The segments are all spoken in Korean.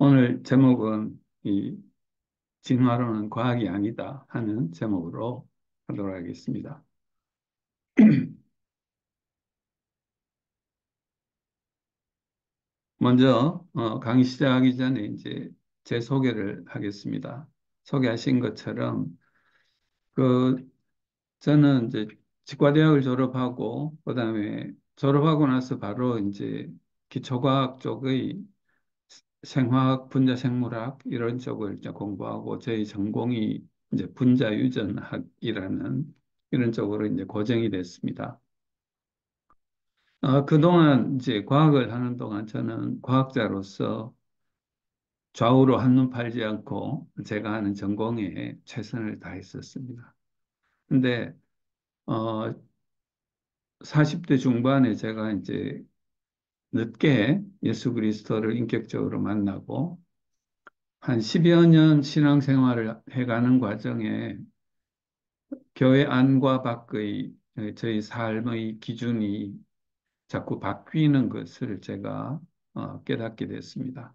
오늘 제목은 이 진화론은 과학이 아니다 하는 제목으로 하도록 하겠습니다. 먼저 강의 시작하기 전에 이제 제 소개를 하겠습니다. 소개하신 것처럼 그 저는 이제 치과대학을 졸업하고 그다음에 졸업하고 나서 바로 이제 기초과학 쪽의 생화학, 분자생물학 이런 쪽을 이제 공부하고 저희 전공이 이제 분자유전학이라는 이런 쪽으로 이제 고정이 됐습니다. 그동안 이제 과학을 하는 동안 저는 과학자로서 좌우로 한눈 팔지 않고 제가 하는 전공에 최선을 다했었습니다. 근데 어 40대 중반에 제가 이제 늦게 예수 그리스도를 인격적으로 만나고 한 10여 년 신앙생활을 해가는 과정에 교회 안과 밖의 저희 삶의 기준이 자꾸 바뀌는 것을 제가 깨닫게 됐습니다.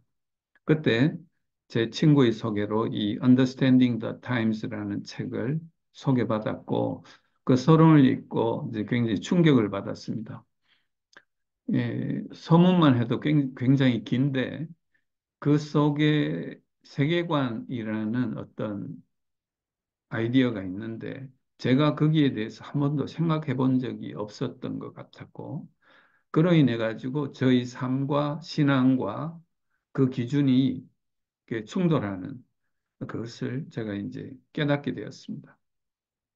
그때 제 친구의 소개로 이 Understanding the Times라는 책을 소개받았고 그 서론을 읽고 이제 굉장히 충격을 받았습니다. 서문만 해도 굉장히 긴데 그 속에 세계관이라는 어떤 아이디어가 있는데 제가 거기에 대해서 한 번도 생각해 본 적이 없었던 것 같았고 그로 인해 가지고 저희 삶과 신앙과 그 기준이 이렇게 충돌하는 그것을 제가 이제 깨닫게 되었습니다.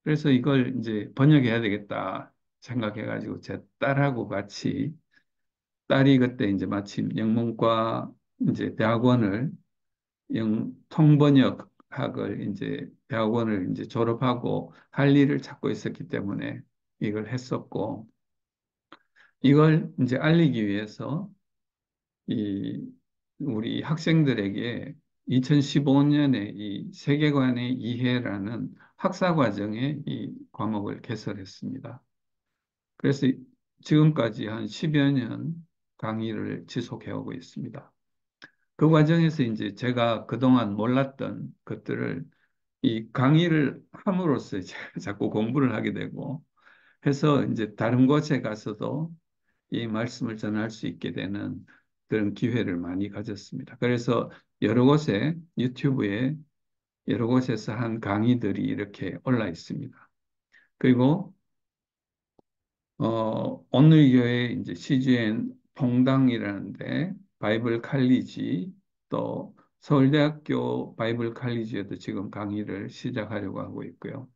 그래서 이걸 이제 번역해야 되겠다 생각해 가지고 제 딸하고 같이 딸이 그때 이제 마침 영문과 이제 대학원을 통번역학을 이제 대학원을 이제 졸업하고 할 일을 찾고 있었기 때문에 이걸 했었고 이걸 이제 알리기 위해서 이 우리 학생들에게 2015년에 이 세계관의 이해라는 학사 과정에 이 과목을 개설했습니다. 그래서 지금까지 한 10여 년 강의를 지속해 오고 있습니다. 그 과정에서 이제 제가 그동안 몰랐던 것들을 이 강의를 함으로써 이제 자꾸 공부를 하게 되고 해서 이제 다른 곳에 가서도 이 말씀을 전할 수 있게 되는 그런 기회를 많이 가졌습니다. 그래서 여러 곳에 유튜브에 여러 곳에서 한 강의들이 이렇게 올라 있습니다. 그리고 오늘 교회 이제 CGN 동당이라는데 바이블 칼리지 또 서울대학교 바이블 칼리지에도 지금 강의를 시작하려고 하고 있고요.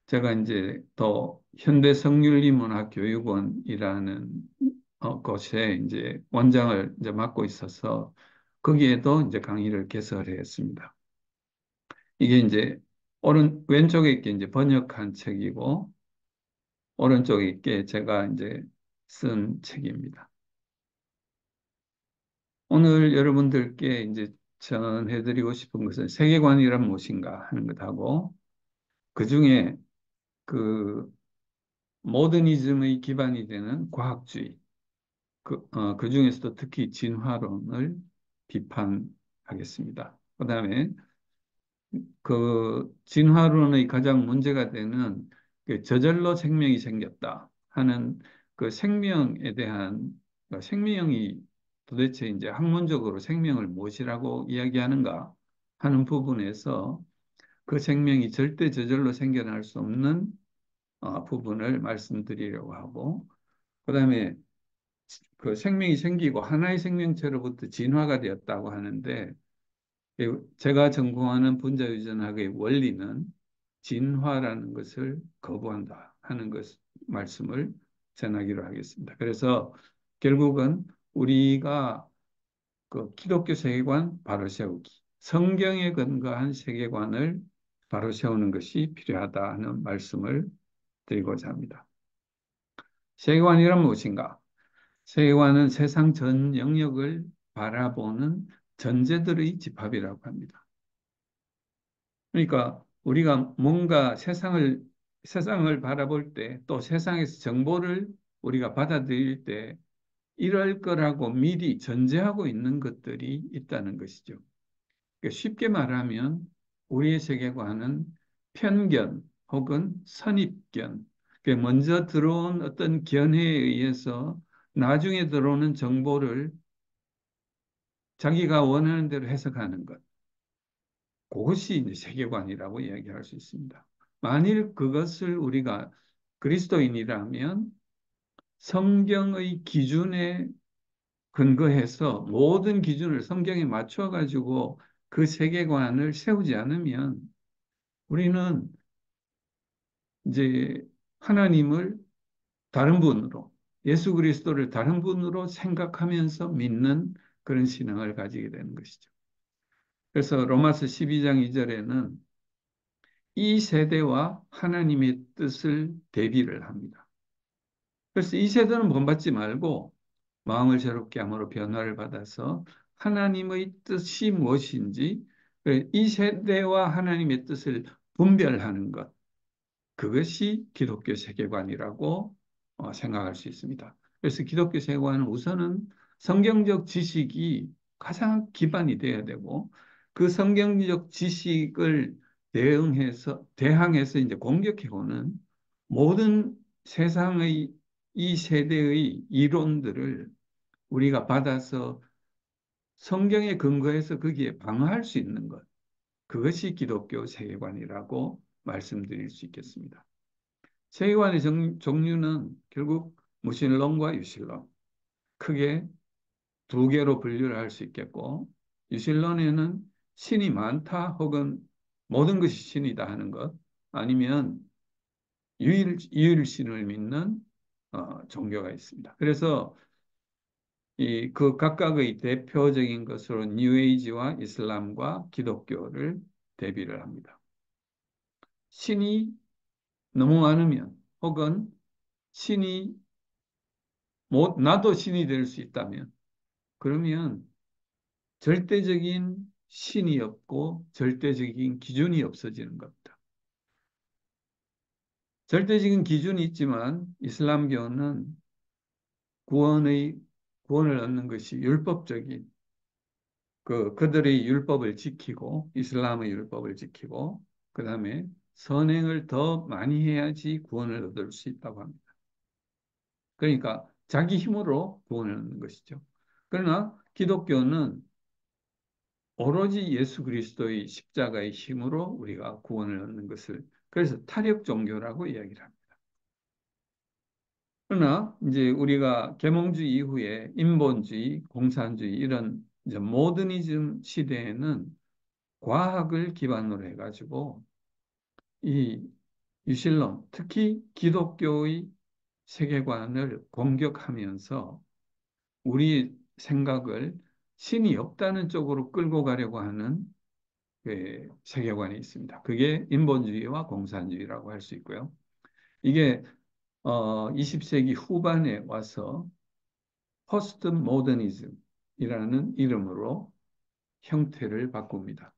제가 이제 또 현대성윤리문화교육원이라는 곳에 이제 원장을 이제 맡고 있어서 거기에도 이제 강의를 개설했습니다. 이게 이제 왼쪽에 있게 이제 번역한 책이고 오른쪽에 있게 제가 이제 쓴 책입니다. 오늘 여러분들께 이제 전해드리고 싶은 것은 세계관이란 무엇인가 하는 것하고 그 중에 그 모더니즘의 기반이 되는 과학주의 그 중에서도 특히 진화론을 비판하겠습니다. 그다음에 그 진화론의 가장 문제가 되는 그 저절로 생명이 생겼다 하는 그 생명에 대한 생명이 도대체 이제 학문적으로 생명을 무엇이라고 이야기하는가 하는 부분에서 그 생명이 절대 저절로 생겨날 수 없는 부분을 말씀드리려고 하고 그다음에 그 생명이 생기고 하나의 생명체로부터 진화가 되었다고 하는데 제가 전공하는 분자유전학의 원리는 진화라는 것을 거부한다 하는 것 말씀을 전하기로 하겠습니다. 그래서 결국은 우리가 그 기독교 세계관 바로 세우기, 성경에 근거한 세계관을 바로 세우는 것이 필요하다는 말씀을 드리고자 합니다. 세계관이란 무엇인가? 세계관은 세상 전 영역을 바라보는 전제들의 집합이라고 합니다. 그러니까 우리가 뭔가 세상을 바라볼 때 또 세상에서 정보를 우리가 받아들일 때 이럴 거라고 미리 전제하고 있는 것들이 있다는 것이죠. 그러니까 쉽게 말하면 우리의 세계관은 편견 혹은 선입견, 그러니까 먼저 들어온 어떤 견해에 의해서 나중에 들어오는 정보를 자기가 원하는 대로 해석하는 것. 그것이 이제 세계관이라고 이야기할 수 있습니다. 만일 그것을 우리가 그리스도인이라면 성경의 기준에 근거해서 모든 기준을 성경에 맞춰 가지고 그 세계관을 세우지 않으면 우리는 이제 하나님을 다른 분으로, 예수 그리스도를 다른 분으로 생각하면서 믿는 그런 신앙을 가지게 되는 것이죠. 그래서 로마서 12장 2절에는 이 세대와 하나님의 뜻을 대비를 합니다. 그래서 이 세대는 본받지 말고 마음을 새롭게 함으로 변화를 받아서 하나님의 뜻이 무엇인지 이 세대와 하나님의 뜻을 분별하는 것, 그것이 기독교 세계관이라고 생각할 수 있습니다. 그래서 기독교 세계관은 우선은 성경적 지식이 가장 기반이 돼야 되고 그 성경적 지식을 대항해서 이제 공격해오는 모든 세상의 이 세대의 이론들을 우리가 받아서 성경에 근거해서 거기에 방어할 수 있는 것, 그것이 기독교 세계관이라고 말씀드릴 수 있겠습니다. 세계관의 종류는 결국 무신론과 유신론, 크게 두 개로 분류를 할 수 있겠고, 유신론에는 신이 많다 혹은 모든 것이 신이다 하는 것, 아니면 유일신을 믿는 종교가 있습니다. 그래서 그 각각의 대표적인 것으로 뉴에이지와 이슬람과 기독교를 대비를 합니다. 신이 너무 많으면 혹은 신이 나도 신이 될 수 있다면 그러면 절대적인 신이 없고 절대적인 기준이 없어지는 겁니다. 절대적인 기준이 있지만 이슬람교는 구원의 구원을 얻는 것이 율법적인 그들의 율법을 지키고 이슬람의 율법을 지키고 그다음에 선행을 더 많이 해야지 구원을 얻을 수 있다고 합니다. 그러니까 자기 힘으로 구원을 얻는 것이죠. 그러나 기독교는 오로지 예수 그리스도의 십자가의 힘으로 우리가 구원을 얻는 것을 그래서 타력 종교라고 이야기를 합니다. 그러나 이제 우리가 계몽주의 이후에 인본주의, 공산주의 이런 이제 모더니즘 시대에는 과학을 기반으로 해가지고 이 유신론, 특히 기독교의 세계관을 공격하면서 우리 생각을 신이 없다는 쪽으로 끌고 가려고 하는 세계관이 있습니다. 그게 인본주의와 공산주의라고 할 수 있고요. 이게 20세기 후반에 와서 포스트 모더니즘이라는 이름으로 형태를 바꿉니다.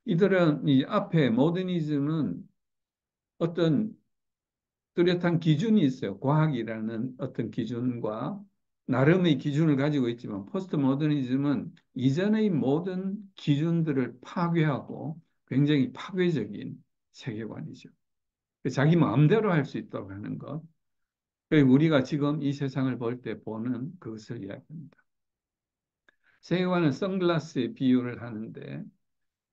이들은 이 앞에 모더니즘은 어떤 뚜렷한 기준이 있어요. 과학이라는 어떤 기준과 나름의 기준을 가지고 있지만 포스트 모더니즘은 이전의 모든 기준들을 파괴하고 굉장히 파괴적인 세계관이죠. 자기 마음대로 할 수 있다고 하는 것. 우리가 지금 이 세상을 볼 때 보는 그것을 이야기합니다. 세계관은 선글라스에 비유를 하는데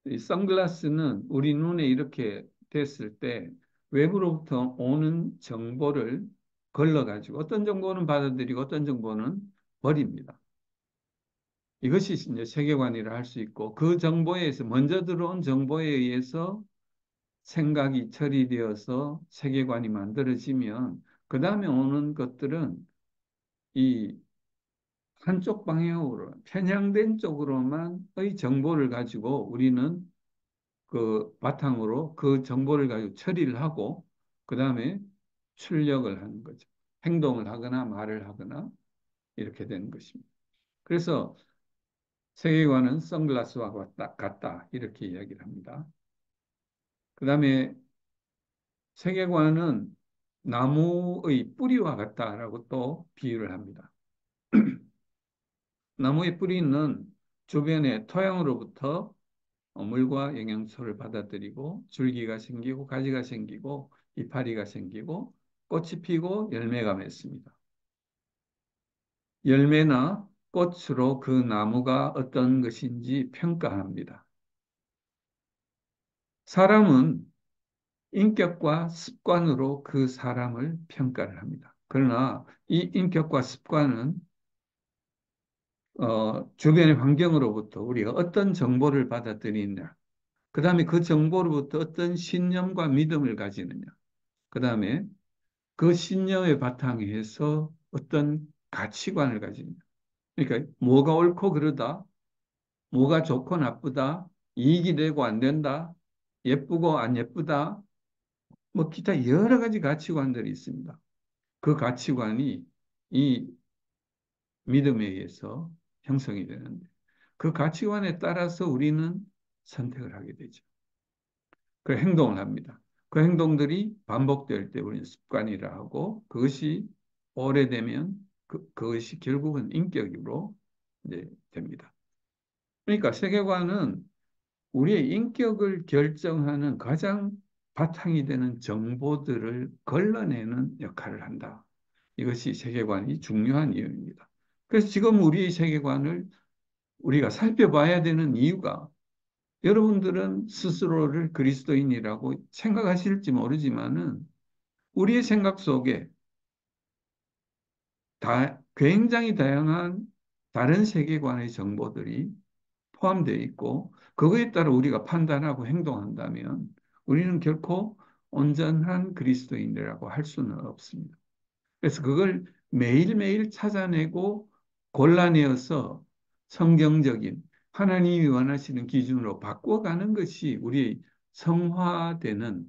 이 선글라스는 우리 눈에 이렇게 됐을 때 외부로부터 오는 정보를 걸러가지고 어떤 정보는 받아들이고 어떤 정보는 버립니다. 이것이 이제 세계관이라 할 수 있고 그 정보에 의해서 먼저 들어온 정보에 의해서 생각이 처리되어서 세계관이 만들어지면 그 다음에 오는 것들은 이 한쪽 방향으로 편향된 쪽으로만의 정보를 가지고 우리는 그 바탕으로 그 정보를 가지고 처리를 하고 그 다음에 출력을 하는 거죠. 행동을 하거나 말을 하거나 이렇게 되는 것입니다. 그래서 세계관은 선글라스와 같다 이렇게 이야기를 합니다. 그 다음에 세계관은 나무의 뿌리와 같다라고 또 비유를 합니다. 나무의 뿌리는 주변의 토양으로부터 물과 영양소를 받아들이고 줄기가 생기고 가지가 생기고 이파리가 생기고 꽃이 피고 열매가 맺습니다. 열매나 꽃으로 그 나무가 어떤 것인지 평가합니다. 사람은 인격과 습관으로 그 사람을 평가를 합니다. 그러나 이 인격과 습관은 주변의 환경으로부터 우리가 어떤 정보를 받아들이느냐, 그 다음에 그 정보로부터 어떤 신념과 믿음을 가지느냐, 그 다음에 그 신념의 바탕에 해서 어떤 가치관을 가지느냐. 그러니까 뭐가 옳고 그르다, 뭐가 좋고 나쁘다, 이익이 되고 안 된다, 예쁘고 안 예쁘다, 뭐 기타 여러 가지 가치관들이 있습니다. 그 가치관이 이 믿음에 의해서 형성이 되는데 그 가치관에 따라서 우리는 선택을 하게 되죠. 그 행동을 합니다. 그 행동들이 반복될 때 우리는 습관이라 하고 그것이 오래되면 그것이 결국은 인격으로 이제 됩니다. 그러니까 세계관은 우리의 인격을 결정하는 가장 바탕이 되는 정보들을 걸러내는 역할을 한다. 이것이 세계관이 중요한 이유입니다. 그래서 지금 우리의 세계관을 우리가 살펴봐야 되는 이유가 여러분들은 스스로를 그리스도인이라고 생각하실지 모르지만은 우리의 생각 속에 굉장히 다양한 다른 세계관의 정보들이 포함되어 있고 그거에 따라 우리가 판단하고 행동한다면 우리는 결코 온전한 그리스도인이라고 할 수는 없습니다. 그래서 그걸 매일매일 찾아내고 골라내어서 성경적인 하나님이 원하시는 기준으로 바꿔가는 것이 우리 성화되는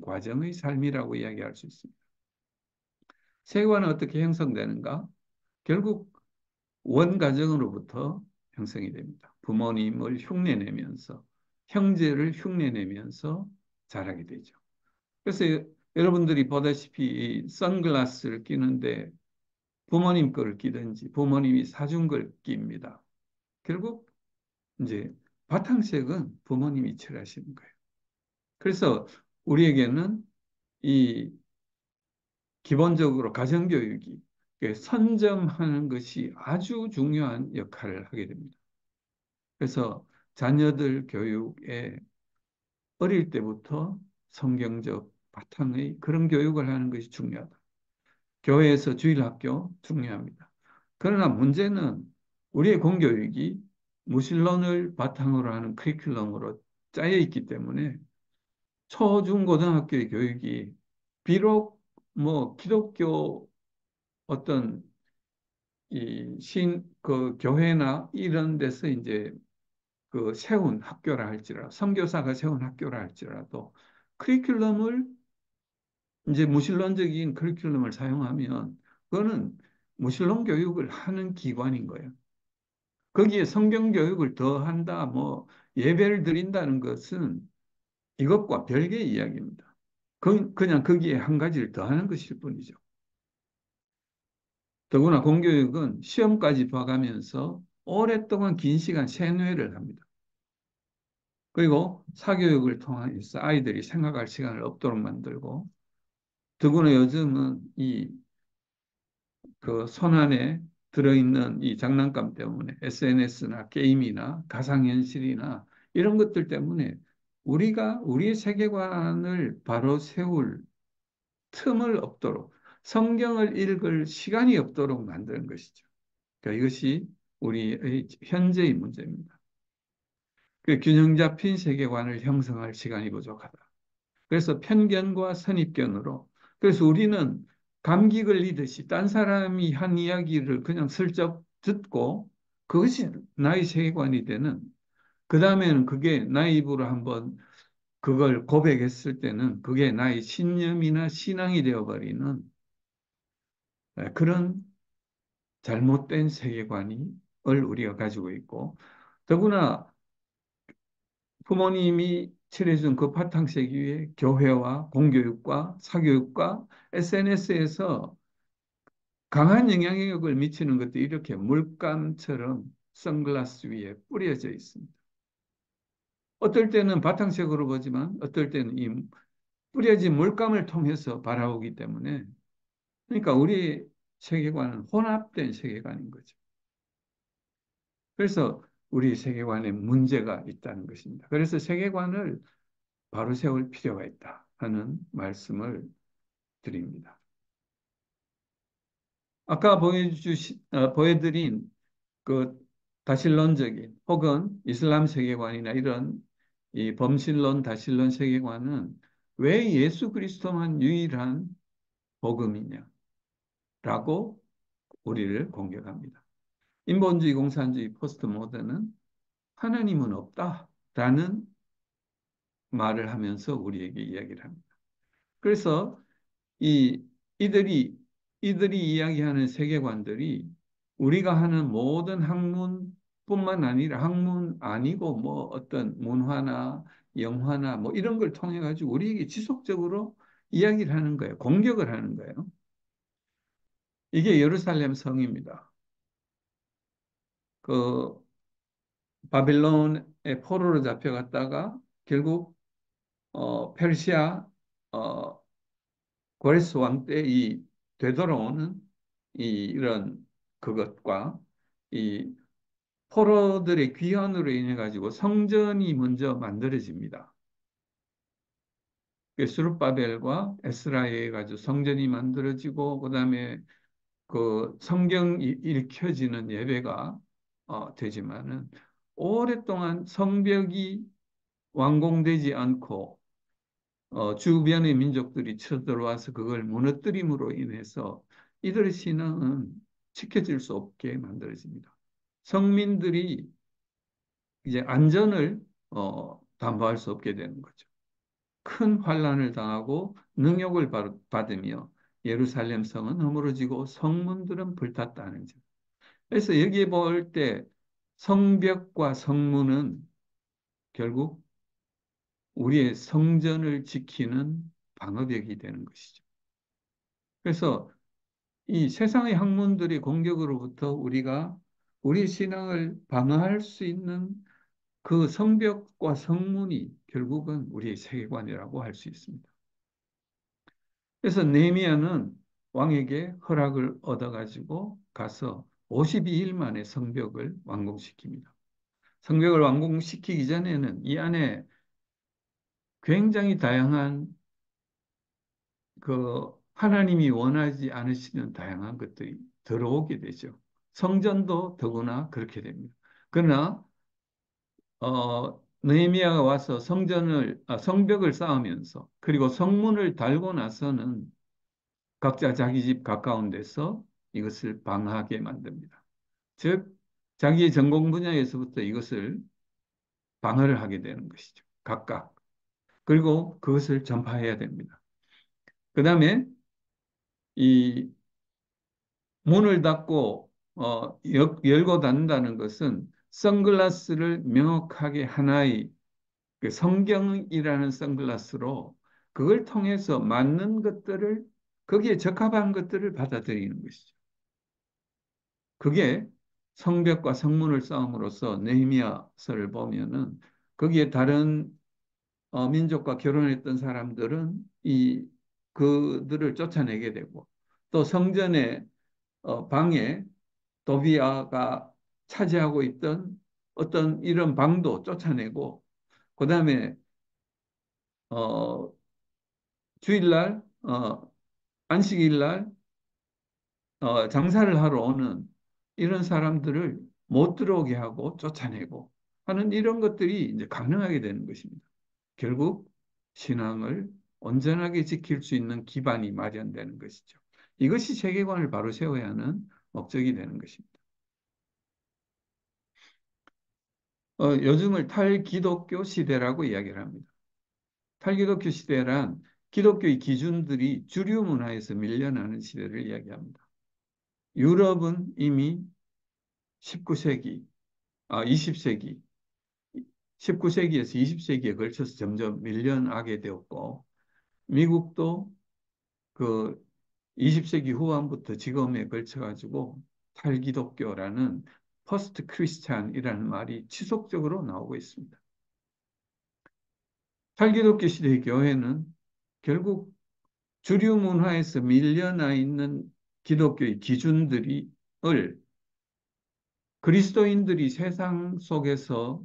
과정의 삶이라고 이야기할 수 있습니다. 세계관은 어떻게 형성되는가? 결국 원가정으로부터 형성이 됩니다. 부모님을 흉내내면서, 형제를 흉내내면서 자라게 되죠. 그래서 여러분들이 보다시피 이 선글라스를 끼는데 부모님 거를 끼든지 부모님이 사준 걸 낍니다. 결국 이제 바탕색은 부모님이 칠하시는 거예요. 그래서 우리에게는 이 기본적으로 가정교육이 선점하는 것이 아주 중요한 역할을 하게 됩니다. 그래서 자녀들 교육에 어릴 때부터 성경적 바탕의 그런 교육을 하는 것이 중요하다. 교회에서 주일학교 중요합니다. 그러나 문제는 우리의 공교육이 무신론을 바탕으로 하는 커리큘럼으로 짜여 있기 때문에 초, 중, 고등학교의 교육이 비록 뭐 기독교 어떤 그 교회나 이런 데서 이제 그 세운 학교라 할지라도 선교사가 세운 학교라 할지라도 커리큘럼을 이제 무신론적인 커리큘럼을 사용하면 그거는 무신론 교육을 하는 기관인 거예요. 거기에 성경 교육을 더 한다, 뭐 예배를 드린다는 것은 이것과 별개의 이야기입니다. 그냥 거기에 한 가지를 더 하는 것일 뿐이죠. 더구나 공교육은 시험까지 봐가면서 오랫동안 긴 시간 세뇌를 합니다. 그리고 사교육을 통해서 아이들이 생각할 시간을 없도록 만들고 더구나 요즘은 이 그 손안에 들어있는 이 장난감 때문에 SNS나 게임이나 가상현실이나 이런 것들 때문에 우리가 우리의 세계관을 바로 세울 틈을 없도록 성경을 읽을 시간이 없도록 만드는 것이죠. 그러니까 이것이 우리의 현재의 문제입니다. 그 균형 잡힌 세계관을 형성할 시간이 부족하다. 그래서 편견과 선입견으로 그래서 우리는 감기 걸리듯이 딴 사람이 한 이야기를 그냥 슬쩍 듣고 그것이 나의 세계관이 되는 그 다음에는 그게 나의 입으로 한번 그걸 고백했을 때는 그게 나의 신념이나 신앙이 되어버리는 그런 잘못된 세계관을 우리가 가지고 있고 더구나 부모님이 칠해준 그 바탕색 위에 교회와 공교육과 사교육과 SNS에서 강한 영향력을 미치는 것도 이렇게 물감처럼 선글라스 위에 뿌려져 있습니다. 어떨 때는 바탕색으로 보지만 어떨 때는 이 뿌려진 물감을 통해서 바라보기 때문에 그러니까 우리 세계관은 혼합된 세계관인 거죠. 그래서 우리 세계관에 문제가 있다는 것입니다. 그래서 세계관을 바로 세울 필요가 있다 하는 말씀을 드립니다. 아까 보여드린 그 다신론적인 혹은 이슬람 세계관이나 이런 이 범신론, 다신론 세계관은 왜 예수 그리스도만 유일한 복음이냐라고 우리를 공격합니다. 인본주의, 공산주의, 포스트 모던은 하나님은 없다라는 말을 하면서 우리에게 이야기를 합니다. 그래서 이 이들이 이야기하는 세계관들이 우리가 하는 모든 학문뿐만 아니라 학문 아니고 뭐 어떤 문화나 영화나 뭐 이런 걸 통해 가지고 우리에게 지속적으로 이야기를 하는 거예요. 공격을 하는 거예요. 이게 예루살렘 성입니다. 그 바빌론의 포로로 잡혀갔다가 결국 페르시아 어, 고레스 왕 때 이 되돌아오는 이런 그것과 이 포로들의 귀환으로 인해 가지고 성전이 먼저 만들어집니다. 스룹바벨과 에스라에 의해 가지고 성전이 만들어지고 그다음에 그 성경이 읽혀지는 예배가 되지만은 오랫동안 성벽이 완공되지 않고 주변의 민족들이 쳐들어와서 그걸 무너뜨림으로 인해서 이들의 신앙은 지켜질 수 없게 만들어집니다. 성민들이 이제 안전을 담보할 수 없게 되는 거죠. 큰 환란을 당하고 능욕을 받으며 예루살렘 성은 허물어지고 성문들은 불탔다는 점. 그래서 여기에 볼 때 성벽과 성문은 결국 우리의 성전을 지키는 방어벽이 되는 것이죠. 그래서 이 세상의 학문들의 공격으로부터 우리가 우리 신앙을 방어할 수 있는 그 성벽과 성문이 결국은 우리의 세계관이라고 할 수 있습니다. 그래서 느헤미야는 왕에게 허락을 얻어가지고 가서 52일 만에 성벽을 완공시킵니다. 성벽을 완공시키기 전에는 이 안에 굉장히 다양한 그 하나님이 원하지 않으시는 다양한 것들이 들어오게 되죠. 성전도 더구나 그렇게 됩니다. 그러나 느헤미야가 와서 성벽을 쌓으면서 그리고 성문을 달고 나서는 각자 자기 집 가까운 데서 이것을 방하게 만듭니다. 즉 자기의 전공 분야에서부터 이것을 방어를 하게 되는 것이죠. 각각. 그리고 그것을 전파해야 됩니다. 그 다음에 이 문을 닫고 열고 닫는다는 것은 선글라스를 명확하게 하나의 그 성경이라는 선글라스로 그걸 통해서 맞는 것들을 거기에 적합한 것들을 받아들이는 것이죠. 그게 성벽과 성문을 쌓음으로써 느헤미야서를 보면은 거기에 다른 민족과 결혼했던 사람들은 이 그들을 쫓아내게 되고 또 성전의 방에 도비아가 차지하고 있던 어떤 이런 방도 쫓아내고 그다음에 어, 주일날 안식일날 장사를 하러 오는 이런 사람들을 못 들어오게 하고 쫓아내고 하는 이런 것들이 이제 가능하게 되는 것입니다. 결국 신앙을 온전하게 지킬 수 있는 기반이 마련되는 것이죠. 이것이 세계관을 바로 세워야 하는 목적이 되는 것입니다. 요즘을 탈기독교 시대라고 이야기를 합니다. 탈기독교 시대란 기독교의 기준들이 주류 문화에서 밀려나는 시대를 이야기합니다. 유럽은 이미 19세기, 20세기, 19세기에서 20세기에 걸쳐서 점점 밀려나게 되었고, 미국도 그 20세기 후반부터 지금에 걸쳐가지고 탈기독교라는 포스트 크리스찬이라는 말이 지속적으로 나오고 있습니다. 탈기독교 시대의 교회는 결국 주류 문화에서 밀려나 있는 기독교의 기준들이 을 그리스도인들이 세상 속에서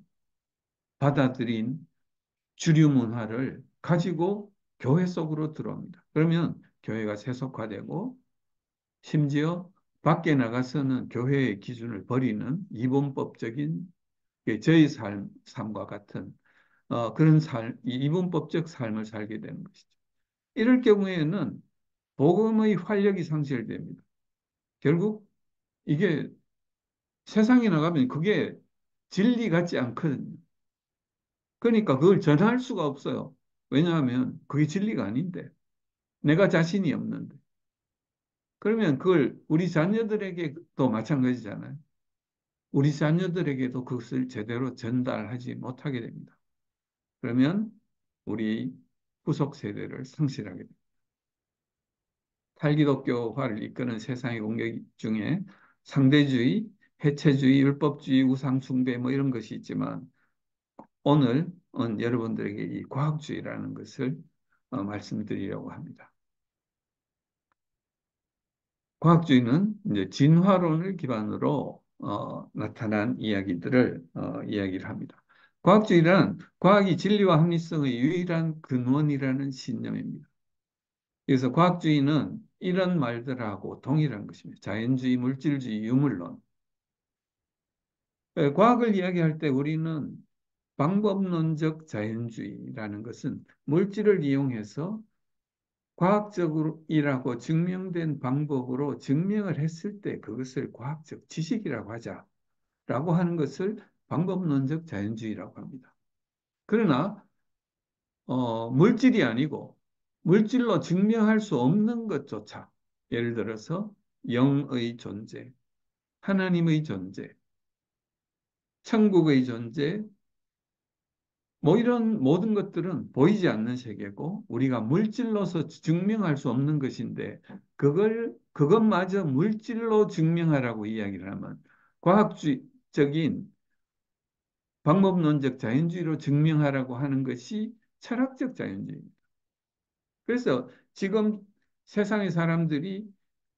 받아들인 주류 문화를 가지고 교회 속으로 들어옵니다. 그러면 교회가 세속화되고 심지어 밖에 나가서는 교회의 기준을 버리는 이분법적인 저의 삶과 같은 그런 이분법적 삶을 살게 되는 것이죠. 이럴 경우에는 복음의 활력이 상실됩니다. 결국 이게 세상에 나가면 그게 진리 같지 않거든요. 그러니까 그걸 전할 수가 없어요. 왜냐하면 그게 진리가 아닌데, 내가 자신이 없는데. 그러면 그걸 우리 자녀들에게도 마찬가지잖아요. 우리 자녀들에게도 그것을 제대로 전달하지 못하게 됩니다. 그러면 우리 후속 세대를 상실하게 됩니다. 탈기독교화를 이끄는 세상의 공격 중에 상대주의, 해체주의, 율법주의, 우상숭배 뭐 이런 것이 있지만 오늘은 여러분들에게 이 과학주의라는 것을 말씀드리려고 합니다. 과학주의는 이제 진화론을 기반으로 나타난 이야기들을 이야기를 합니다. 과학주의란 과학이 진리와 합리성의 유일한 근원이라는 신념입니다. 그래서 과학주의는 이런 말들하고 동일한 것입니다. 자연주의, 물질주의, 유물론. 과학을 이야기할 때 우리는 방법론적 자연주의라는 것은 물질을 이용해서 과학적으로 일하고 증명된 방법으로 증명을 했을 때 그것을 과학적 지식이라고 하자라고 하는 것을 방법론적 자연주의라고 합니다. 그러나 물질이 아니고 물질로 증명할 수 없는 것조차 예를 들어서 영의 존재, 하나님의 존재, 천국의 존재, 뭐 이런 모든 것들은 보이지 않는 세계고 우리가 물질로서 증명할 수 없는 것인데 그것마저 물질로 증명하라고 이야기를 하면 과학적인 방법론적 자연주의로 증명하라고 하는 것이 철학적 자연주의입니다. 그래서 지금 세상의 사람들이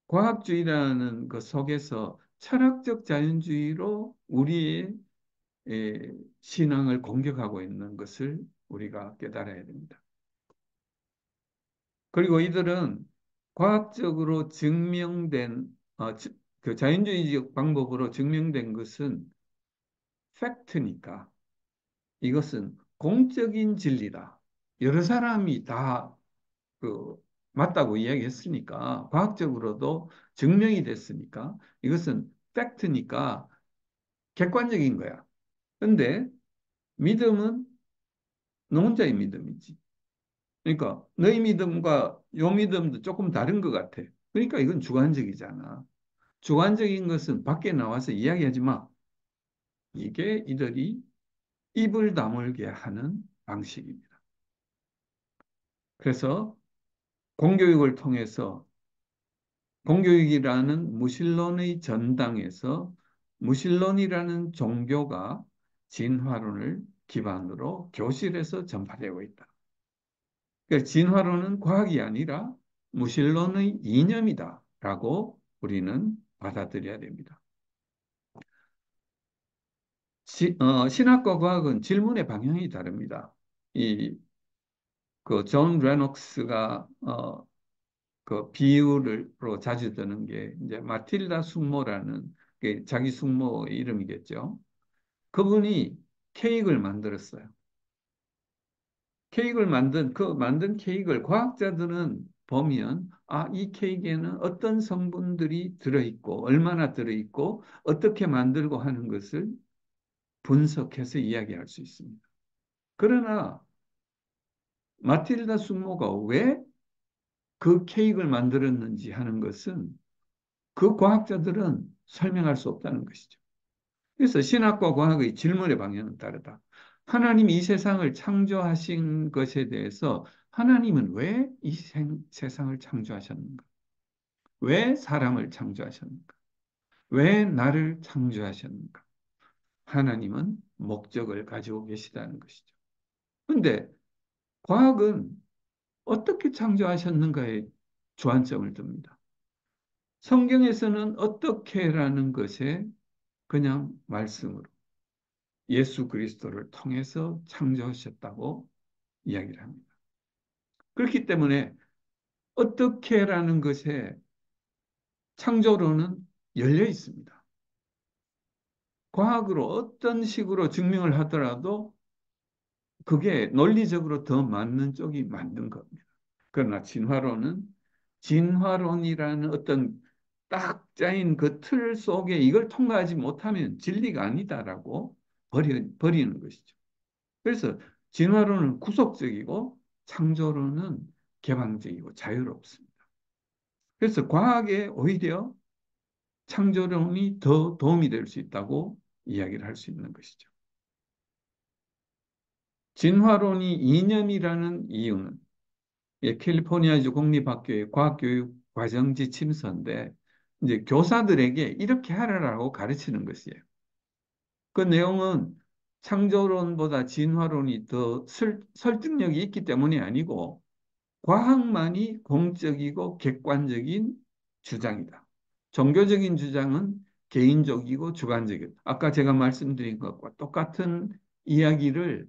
과학주의라는 것 속에서 철학적 자연주의로 우리의 신앙을 공격하고 있는 것을 우리가 깨달아야 됩니다. 그리고 이들은 과학적으로 증명된 그 자연주의적 방법으로 증명된 것은 팩트니까 이것은 공적인 진리다. 여러 사람이 다 그 맞다고 이야기했으니까 과학적으로도 증명이 됐으니까 이것은 팩트니까 객관적인 거야. 근데 믿음은 너 혼자의 믿음이지. 그러니까 너희 믿음과 요 믿음도 조금 다른 것 같아. 그러니까 이건 주관적이잖아. 주관적인 것은 밖에 나와서 이야기하지 마. 이게 이들이 입을 다물게 하는 방식입니다. 그래서 공교육을 통해서 공교육이라는 무신론의 전당에서 무신론이라는 종교가 진화론을 기반으로 교실에서 전파되고 있다. 그러니까 진화론은 과학이 아니라 무신론의 이념이다라고 우리는 받아들여야 됩니다. 신학과 과학은 질문의 방향이 다릅니다. 존 레녹스가 그 비유로 자주 드는 게 이제 마틸다 숙모라는 게 자기 숙모 이름이겠죠. 그분이 케이크를 만들었어요. 만든 케이크를 과학자들은 보면, 이 케이크에는 어떤 성분들이 들어있고, 얼마나 들어있고, 어떻게 만들고 하는 것을 분석해서 이야기할 수 있습니다. 그러나, 마틸다 숙모가 왜 그 케이크를 만들었는지 하는 것은 그 과학자들은 설명할 수 없다는 것이죠. 그래서 신학과 과학의 질문의 방향은 다르다. 하나님이 이 세상을 창조하신 것에 대해서 하나님은 왜 이 세상을 창조하셨는가? 왜 사람을 창조하셨는가? 왜 나를 창조하셨는가? 하나님은 목적을 가지고 계시다는 것이죠. 근데 과학은 어떻게 창조하셨는가에 주안점을 둡니다. 성경에서는 어떻게라는 것에 그냥 말씀으로 예수 그리스도를 통해서 창조하셨다고 이야기를 합니다. 그렇기 때문에 어떻게라는 것에 창조론은 열려 있습니다. 과학으로 어떤 식으로 증명을 하더라도 그게 논리적으로 더 맞는 쪽이 맞는 겁니다. 그러나 진화론이라는 어떤 딱 짜인 그 틀 속에 이걸 통과하지 못하면 진리가 아니다라고 버리는 것이죠. 그래서 진화론은 구속적이고 창조론은 개방적이고 자유롭습니다. 그래서 과학에 오히려 창조론이 더 도움이 될 수 있다고 이야기를 할 수 있는 것이죠. 진화론이 이념이라는 이유는 캘리포니아주 공립학교의 과학교육 과정 지침서인데 이제 교사들에게 이렇게 하라고 가르치는 것이에요. 그 내용은 창조론보다 진화론이 더 설득력이 있기 때문이 아니고 과학만이 공적이고 객관적인 주장이다. 종교적인 주장은 개인적이고 주관적이다. 아까 제가 말씀드린 것과 똑같은 이야기를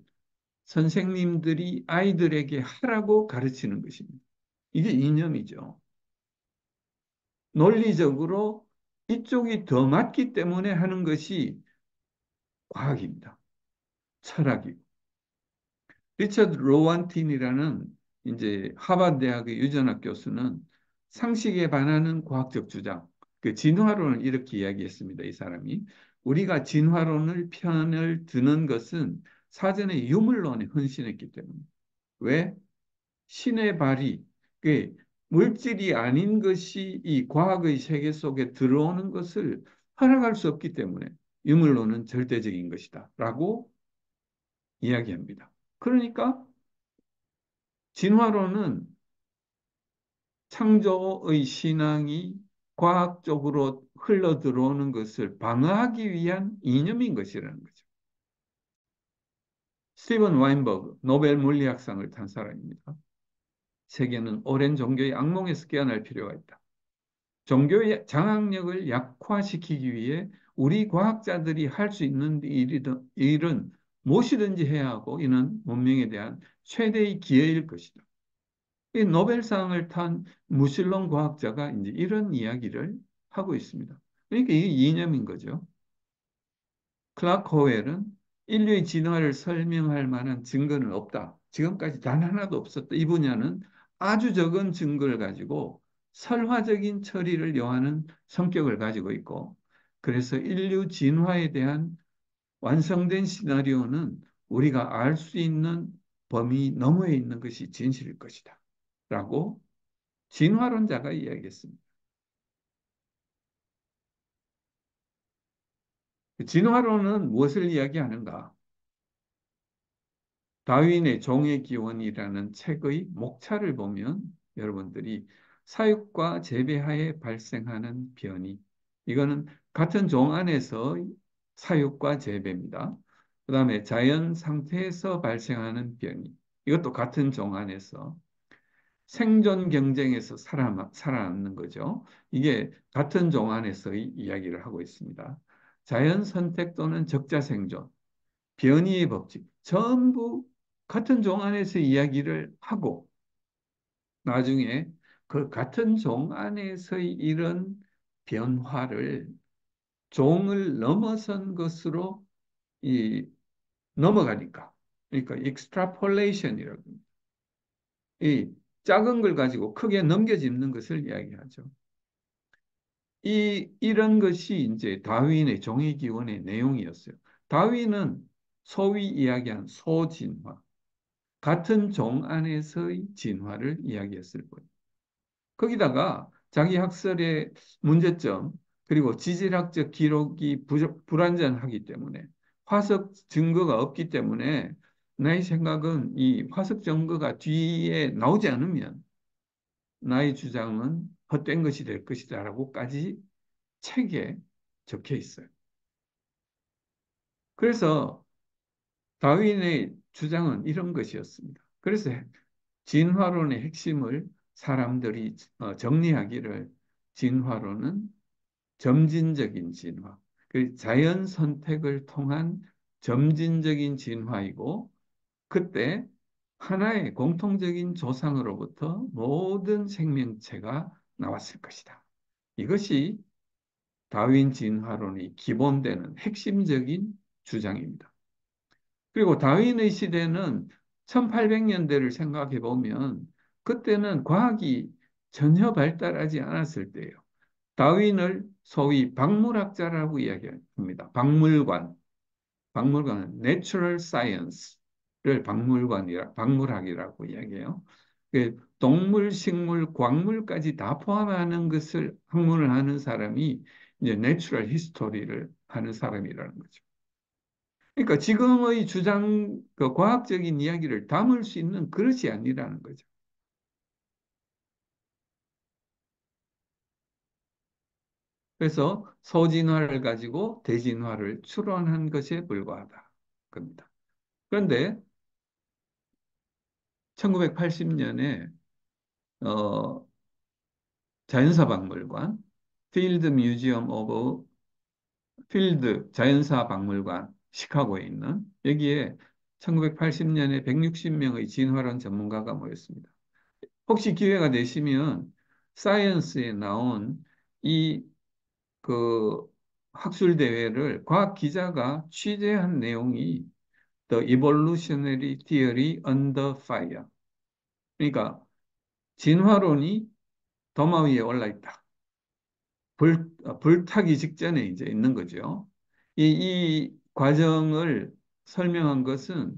선생님들이 아이들에게 하라고 가르치는 것입니다. 이게 이념이죠. 논리적으로 이쪽이 더 맞기 때문에 하는 것이 과학입니다. 철학이고. 리처드 로완틴이라는 이제 하버드 대학의 유전학 교수는 상식에 반하는 과학적 주장, 그 진화론을 이렇게 이야기했습니다. 이 사람이 우리가 진화론을 편을 드는 것은 사전에 유물론에 헌신했기 때문에 왜 신의 발이 그 물질이 아닌 것이 이 과학의 세계 속에 들어오는 것을 허락할 수 없기 때문에 유물론은 절대적인 것이다라고 이야기합니다. 그러니까 진화론은 창조의 신앙이 과학적으로 흘러 들어오는 것을 방어하기 위한 이념인 것이라는 거죠. 스티븐 와인버그 노벨 물리학상을 탄 사람입니다. 세계는 오랜 종교의 악몽에서 깨어날 필요가 있다. 종교의 장악력을 약화시키기 위해 우리 과학자들이 할 수 있는 일은 무엇이든지 해야 하고 이는 문명에 대한 최대의 기회일 것이다. 이 노벨상을 탄 무신론 과학자가 이제 이런 이야기를 하고 있습니다. 그러니까 이게 이념인 거죠. 클라크 호웰은 인류의 진화를 설명할 만한 증거는 없다. 지금까지 단 하나도 없었다. 이 분야는 아주 적은 증거를 가지고 설화적인 처리를 요하는 성격을 가지고 있고, 그래서 인류 진화에 대한 완성된 시나리오는 우리가 알 수 있는 범위 너머에 있는 것이 진실일 것이다. 라고 진화론자가 이야기했습니다. 진화론은 무엇을 이야기하는가? 다윈의 종의 기원이라는 책의 목차를 보면 여러분들이 사육과 재배하에 발생하는 변이, 이거는 같은 종 안에서 사육과 재배입니다. 그 다음에 자연 상태에서 발생하는 변이, 이것도 같은 종 안에서 생존 경쟁에서 살아남는 거죠. 이게 같은 종 안에서 이야기를 하고 있습니다. 자연 선택 또는 적자 생존, 변이의 법칙, 전부 같은 종 안에서 이야기를 하고 나중에 그 같은 종 안에서의 이런 변화를 종을 넘어선 것으로 이 넘어가니까 그러니까 extrapolation이라고 합니다. 이 작은 걸 가지고 크게 넘겨짚는 것을 이야기하죠. 이런 것이 이제 다윈의 종의 기원의 내용이었어요. 다윈은 소위 이야기한 소진화, 같은 종 안에서의 진화를 이야기했을 거예요. 거기다가 자기 학설의 문제점, 그리고 지질학적 기록이 불완전하기 때문에 화석 증거가 없기 때문에 나의 생각은 이 화석 증거가 뒤에 나오지 않으면 나의 주장은 헛된 것이 될 것이다라고까지 책에 적혀 있어요. 그래서 다윈의 주장은 이런 것이었습니다. 그래서 진화론의 핵심을 사람들이 정리하기를 진화론은 점진적인 진화, 그 자연 선택을 통한 점진적인 진화이고 그때 하나의 공통적인 조상으로부터 모든 생명체가 나왔을 것이다. 이것이 다윈 진화론의 기본되는 핵심적인 주장입니다. 그리고 다윈의 시대는 1800년대를 생각해 보면 그때는 과학이 전혀 발달하지 않았을 때예요. 다윈을 소위 박물학자라고 이야기합니다. 박물관은 Natural Science를 박물학이라고 이야기해요. 동물, 식물, 광물까지 다 포함하는 것을 학문을 하는 사람이 이제 Natural History를 하는 사람이라는 거죠. 그러니까 지금의 그 과학적인 이야기를 담을 수 있는 그릇이 아니라는 거죠. 그래서 소진화를 가지고 대진화를 추론한 것에 불과하다. 겁니다. 그런데 1980년에 어, 자연사박물관, 필드 뮤지엄 오브 필드 자연사박물관 시카고에 있는 여기에 1980년에 160명의 진화론 전문가가 모였습니다. 혹시 기회가 되시면 사이언스에 나온 이 그 학술 대회를 과학 기자가 취재한 내용이 The Evolutionary Theory Under Fire. 그러니까 진화론이 도마 위에 올라 있다. 불타기 직전에 이제 있는 거죠. 이 과정을 설명한 것은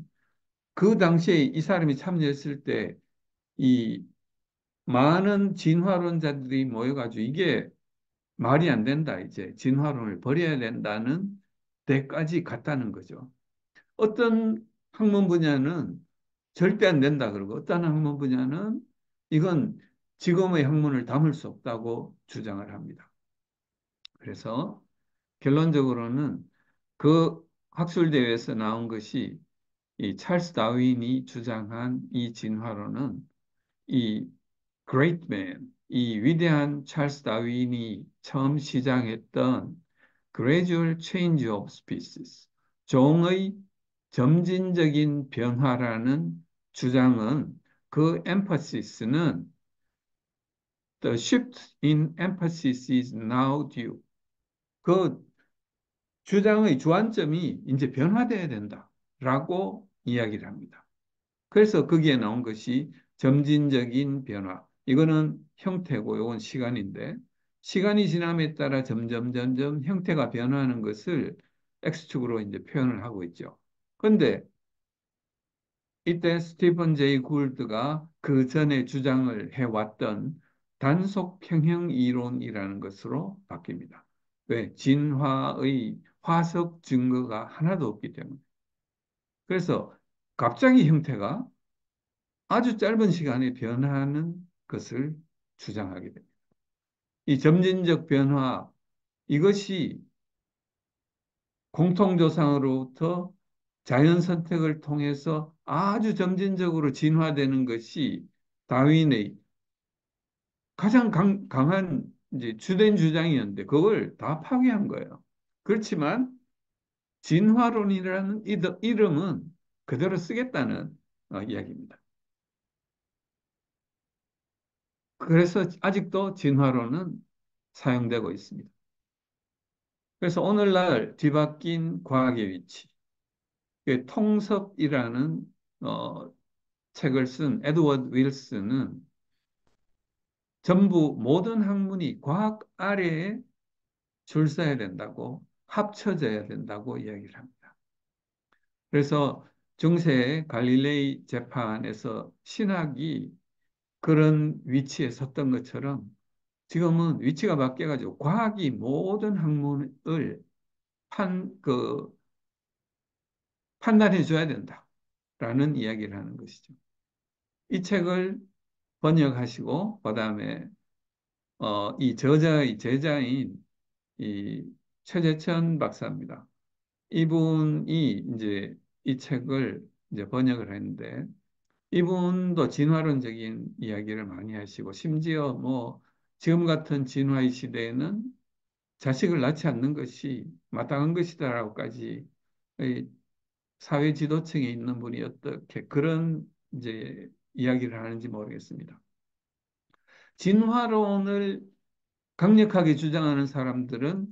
그 당시에 이 사람이 참여했을 때 이 많은 진화론자들이 모여가지고 이게 말이 안 된다. 이제 진화론을 버려야 된다는 데까지 갔다는 거죠. 어떤 학문 분야는 절대 안 된다 그러고 어떤 학문 분야는 이건 지금의 학문을 담을 수 없다고 주장을 합니다. 그래서 결론적으로는 그 학술대회에서 나온 것이 이 찰스 다윈이 주장한 이 진화론은 이 Great Man, 이 위대한 찰스 다윈이 처음 시장했던 Gradual Change of Species, 종의 점진적인 변화라는 주장은 그 emphasis는 The shift in emphasis is now due. 그 주장의 주안점이 이제 변화돼야 된다라고 이야기를 합니다. 그래서 거기에 나온 것이 점진적인 변화. 이거는 형태고 이건 시간인데 시간이 지남에 따라 점점 형태가 변화하는 것을 X축으로 이제 표현을 하고 있죠. 그런데 이때 스티븐 제이 굴드가 그 전에 주장을 해왔던 단속 평형 이론이라는 것으로 바뀝니다. 왜? 진화의 화석 증거가 하나도 없기 때문에. 그래서 갑자기 형태가 아주 짧은 시간에 변하는 것을 주장하게 됩니다. 이 점진적 변화, 이것이 공통조상으로부터 자연 선택을 통해서 아주 점진적으로 진화되는 것이 다윈의 가장 한 이제 주된 주장이었는데 그걸 다 파괴한 거예요. 그렇지만 진화론이라는 이름은 그대로 쓰겠다는 이야기입니다. 그래서 아직도 진화론은 사용되고 있습니다. 그래서 오늘날 뒤바뀐 과학의 위치, 그 통섭이라는 어, 책을 쓴 에드워드 윌슨은 전부 모든 학문이 과학 아래에 줄 서야 된다고 합쳐져야 된다고 이야기를 합니다. 그래서 중세 갈릴레이 재판에서 신학이 그런 위치에 섰던 것처럼 지금은 위치가 바뀌어가지고 과학이 모든 학문을 그 판단해 줘야 된다라는 이야기를 하는 것이죠. 이 책을 번역하시고 그다음에 이 저자의 제자인 이 최재천 박사입니다. 이분이 이제 이 책을 이제 번역을 했는데 이분도 진화론적인 이야기를 많이 하시고 심지어 뭐 지금 같은 진화의 시대에는 자식을 낳지 않는 것이 마땅한 것이다라고까지 이 사회 지도층에 있는 분이 어떻게 그런 이제 이야기를 하는지 모르겠습니다. 진화론을 강력하게 주장하는 사람들은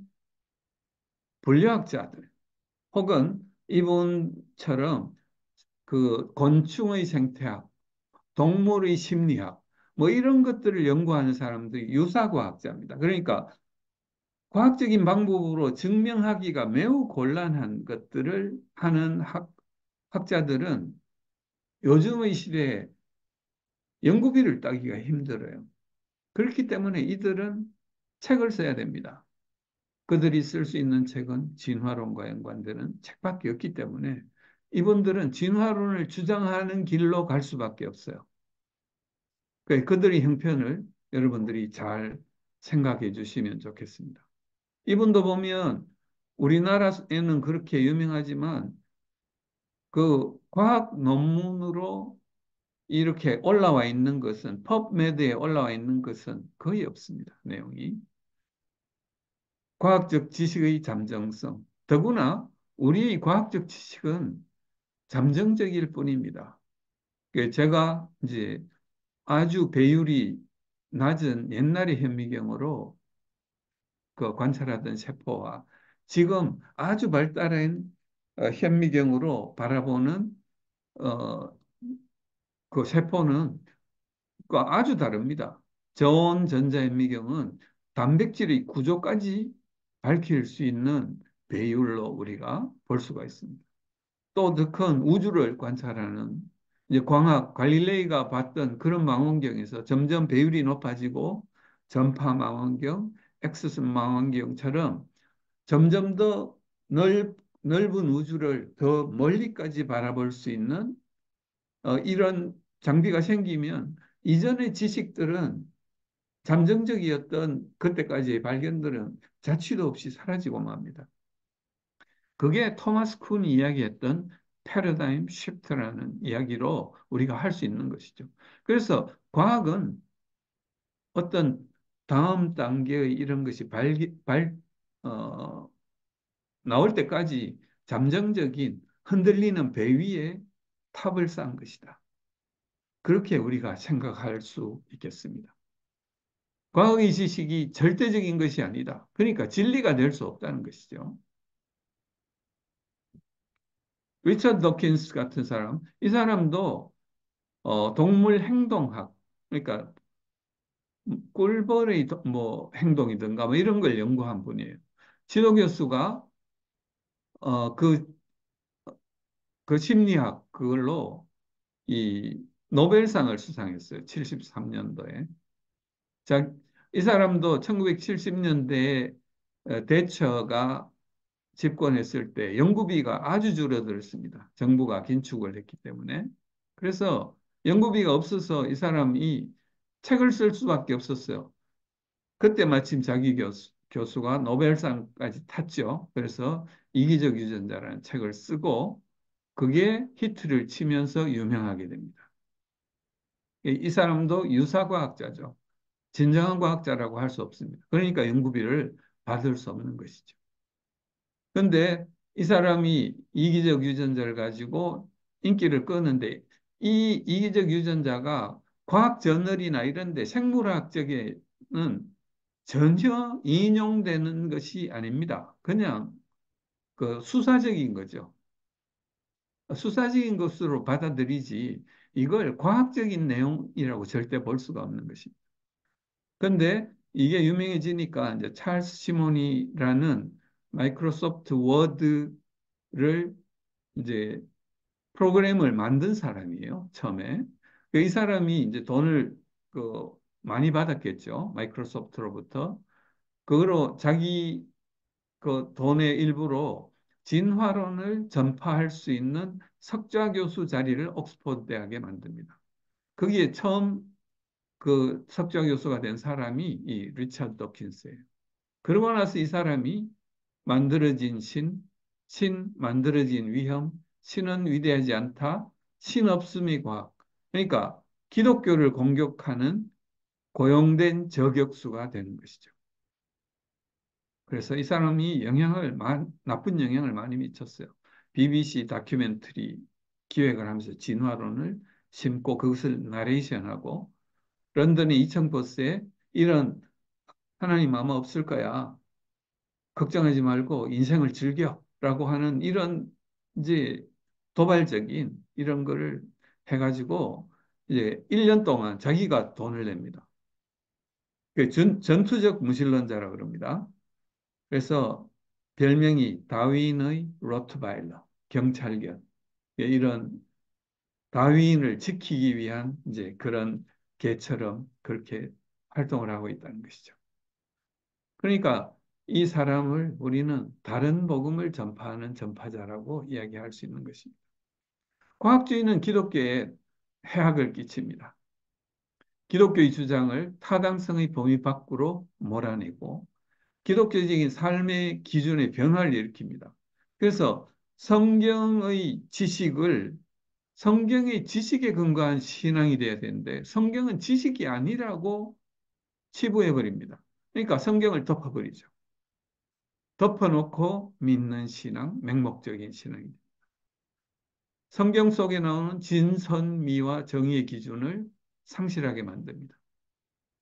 분류학자들 혹은 이분처럼 그 곤충의 생태학, 동물의 심리학 뭐 이런 것들을 연구하는 사람들이 유사과학자입니다. 그러니까 과학적인 방법으로 증명하기가 매우 곤란한 것들을 하는 학자들은 요즘의 시대에 연구비를 따기가 힘들어요. 그렇기 때문에 이들은 책을 써야 됩니다. 그들이 쓸 수 있는 책은 진화론과 연관되는 책밖에 없기 때문에 이분들은 진화론을 주장하는 길로 갈 수밖에 없어요. 그러니까 그들의 형편을 여러분들이 잘 생각해 주시면 좋겠습니다. 이분도 보면 우리나라에는 그렇게 유명하지만 그 과학 논문으로 이렇게 올라와 있는 것은 펍메드에 올라와 있는 것은 거의 없습니다. 내용이. 과학적 지식의 잠정성. 더구나 우리의 과학적 지식은 잠정적일 뿐입니다. 제가 이제 아주 배율이 낮은 옛날의 현미경으로 그 관찰하던 세포와 지금 아주 발달한 현미경으로 바라보는 어, 그 세포는 그 아주 다릅니다. 저온 전자현미경은 단백질의 구조까지 밝힐 수 있는 배율로 우리가 볼 수가 있습니다. 또 더 큰 우주를 관찰하는 이제 광학 갈릴레이가 봤던 그런 망원경에서 점점 배율이 높아지고 전파 망원경, 엑스선 망원경처럼 점점 더 넓은 우주를 더 멀리까지 바라볼 수 있는 이런 장비가 생기면 이전의 지식들은 잠정적이었던 그때까지의 발견들은 자취도 없이 사라지고 맙니다. 그게 토마스 쿤이 이야기했던 패러다임 시프트라는 이야기로 우리가 할 수 있는 것이죠. 그래서 과학은 어떤 다음 단계의 이런 것이 어, 나올 때까지 잠정적인 흔들리는 배 위에 탑을 쌓은 것이다. 그렇게 우리가 생각할 수 있겠습니다. 과학의 지식이 절대적인 것이 아니다. 그러니까 진리가 될 수 없다는 것이죠. 리처드 도킨스 같은 사람, 이 사람도 동물 행동학, 그러니까 꿀벌의 뭐 행동이든가 뭐 이런 걸 연구한 분이에요. 지도 교수가 어, 그, 그 심리학 그걸로 이 노벨상을 수상했어요. 73년도에. 자, 이 사람도 1970년대에 대처가 집권했을 때 연구비가 아주 줄어들었습니다. 정부가 긴축을 했기 때문에. 그래서 연구비가 없어서 이 사람이 책을 쓸 수밖에 없었어요. 그때 마침 자기 교수가 노벨상까지 탔죠. 그래서 이기적 유전자라는 책을 쓰고 그게 히트를 치면서 유명하게 됩니다. 이 사람도 유사과학자죠. 진정한 과학자라고 할 수 없습니다. 그러니까 연구비를 받을 수 없는 것이죠. 그런데 이 사람이 이기적 유전자를 가지고 인기를 끄는데 이 이기적 유전자가 과학 저널이나 이런 데 생물학 쪽에는 전혀 인용되는 것이 아닙니다. 그냥 그 수사적인 거죠. 수사적인 것으로 받아들이지 이걸 과학적인 내용이라고 절대 볼 수가 없는 것입니다. 근데 이게 유명해지니까 이제 찰스 시몬이라는 마이크로소프트 워드를 이제 프로그램을 만든 사람이에요. 처음에. 이 사람이 이제 돈을 그 많이 받았겠죠. 마이크로소프트로부터. 그거로 자기 그 돈의 일부로 진화론을 전파할 수 있는 석좌 교수 자리를 옥스퍼드 대학에 만듭니다. 거기에 처음 그 석적 요소가 된 사람이 이 리차드 도킨스예요. 그러고 나서 이 사람이 만들어진 신 만들어진 위험, 신은 위대하지 않다, 신 없음의 과학. 그러니까 기독교를 공격하는 고용된 저격수가 되는 것이죠. 그래서 이 사람이 나쁜 영향을 많이 미쳤어요. BBC 다큐멘터리 기획을 하면서 진화론을 심고 그것을 나레이션하고 런던의 이층버스에 이런 하나님 아마 없을 거야. 걱정하지 말고 인생을 즐겨라고 하는 이런 이제 도발적인 이런 거를 해가지고 이제 1년 동안 자기가 돈을 냅니다. 그 전투적 무신론자라 그럽니다. 그래서 별명이 다윈의 로트바일러, 경찰견. 이런 다윈을 지키기 위한 이제 그런 개처럼 그렇게 활동을 하고 있다는 것이죠. 그러니까 이 사람을 우리는 다른 복음을 전파하는 전파자라고 이야기할 수 있는 것입니다. 과학주의는 기독교에 해악을 끼칩니다. 기독교의 주장을 타당성의 범위 밖으로 몰아내고 기독교적인 삶의 기준의 변화를 일으킵니다. 그래서 성경의 지식에 근거한 신앙이 돼야 되는데 성경은 지식이 아니라고 치부해 버립니다. 그러니까 성경을 덮어버리죠. 덮어놓고 믿는 신앙, 맹목적인 신앙입니다. 성경 속에 나오는 진선미와 정의의 기준을 상실하게 만듭니다.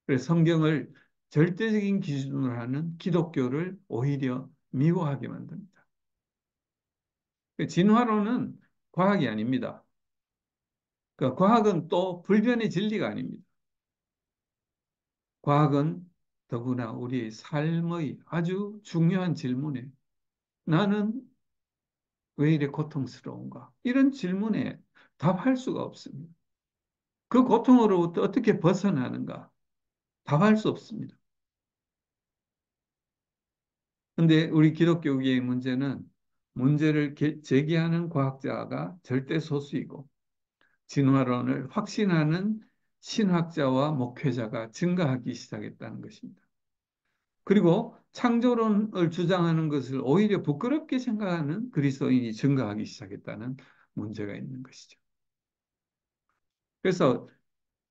그래서 성경을 절대적인 기준으로 하는 기독교를 오히려 미워하게 만듭니다. 진화론은 과학이 아닙니다. 그러니까 과학은 또 불변의 진리가 아닙니다. 과학은 더구나 우리의 삶의 아주 중요한 질문에 나는 왜 이래 고통스러운가? 이런 질문에 답할 수가 없습니다. 그 고통으로부터 어떻게 벗어나는가? 답할 수 없습니다. 근데 우리 기독교계의 문제는 문제를 제기하는 과학자가 절대 소수이고 진화론을 확신하는 신학자와 목회자가 증가하기 시작했다는 것입니다. 그리고 창조론을 주장하는 것을 오히려 부끄럽게 생각하는 그리스도인이 증가하기 시작했다는 문제가 있는 것이죠. 그래서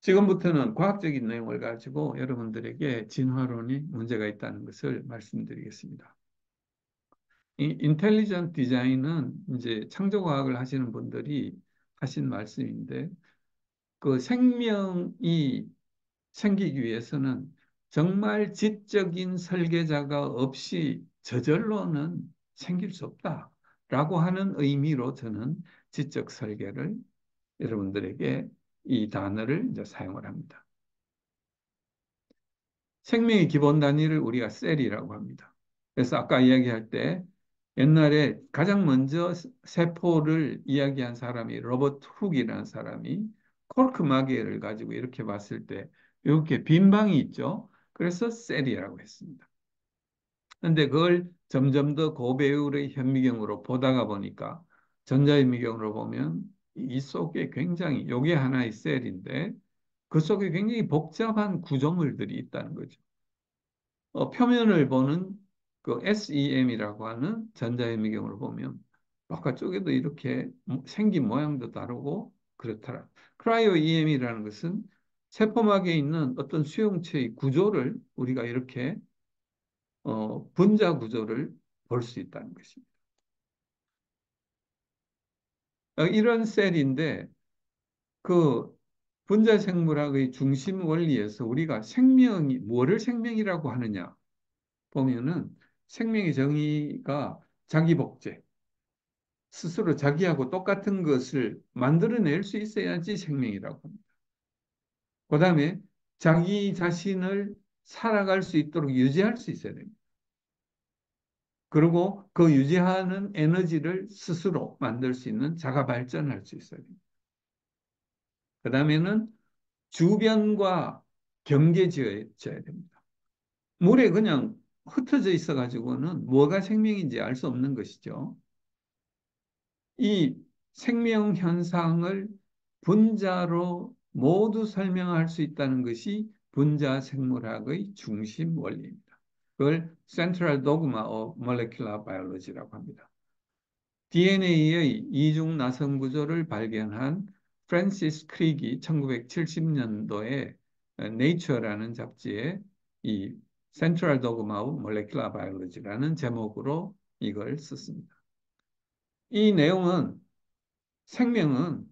지금부터는 과학적인 내용을 가지고 여러분들에게 진화론이 문제가 있다는 것을 말씀드리겠습니다. 이 인텔리전트 디자인은 이제 창조과학을 하시는 분들이 하신 말씀인데 그 생명이 생기기 위해서는 정말 지적인 설계자가 없이 저절로는 생길 수 없다라고 하는 의미로 저는 지적 설계를 여러분들에게 이 단어를 이제 사용을 합니다. 생명의 기본 단위를 우리가 셀이라고 합니다. 그래서 아까 이야기할 때 옛날에 가장 먼저 세포를 이야기한 사람이 로버트 훅이라는 사람이 코르크 마개를 가지고 이렇게 봤을 때 이렇게 빈 방이 있죠. 그래서 셀이라고 했습니다. 그런데 그걸 점점 더 고배율의 현미경으로 보다가 보니까 전자현미경으로 보면 이 속에 굉장히 요게 하나의 셀인데 그 속에 굉장히 복잡한 구조물들이 있다는 거죠. 표면을 보는 그 SEM이라고 하는 전자현미경으로 보면 바깥쪽에도 이렇게 생긴 모양도 다르고 그렇더라. 크라이오 EM이라는 것은 세포막에 있는 어떤 수용체의 구조를 우리가 이렇게 분자 구조를 볼 수 있다는 것입니다. 이런 셀인데 그 분자 생물학의 중심 원리에서 우리가 생명이 뭐를 생명이라고 하느냐 보면은 생명의 정의가 자기 복제, 스스로 자기하고 똑같은 것을 만들어낼 수 있어야지 생명이라고 합니다. 그 다음에 자기 자신을 살아갈 수 있도록 유지할 수 있어야 됩니다. 그리고 그 유지하는 에너지를 스스로 만들 수 있는 자가 발전할 수 있어야 됩니다. 그 다음에는 주변과 경계 지어야 됩니다. 물에 그냥 흩어져 있어 가지고는 뭐가 생명인지 알 수 없는 것이죠. 이 생명 현상을 분자로 모두 설명할 수 있다는 것이 분자 생물학의 중심 원리입니다. 그걸 Central Dogma of Molecular Biology라고 합니다. DNA의 이중 나선 구조를 발견한 프랜시스 크릭이 1970년도에 Nature라는 잡지에 이 Central Dogma of Molecular Biology라는 제목으로 이걸 썼습니다. 이 내용은 생명은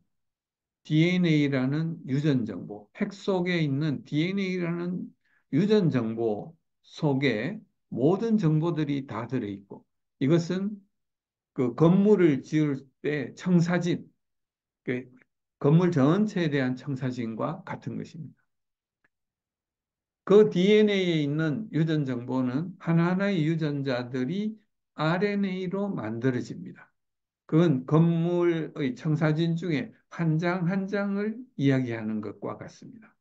DNA라는 유전 정보, 핵 속에 있는 DNA라는 유전 정보 속에 모든 정보들이 다 들어있고 이것은 그 건물을 지을 때 청사진, 그 건물 전체에 대한 청사진과 같은 것입니다. 그 DNA에 있는 유전 정보는 하나하나의 유전자들이 RNA로 만들어집니다. 그건 건물의 청사진 중에 한 장 한 장을 이야기하는 것과 같습니다.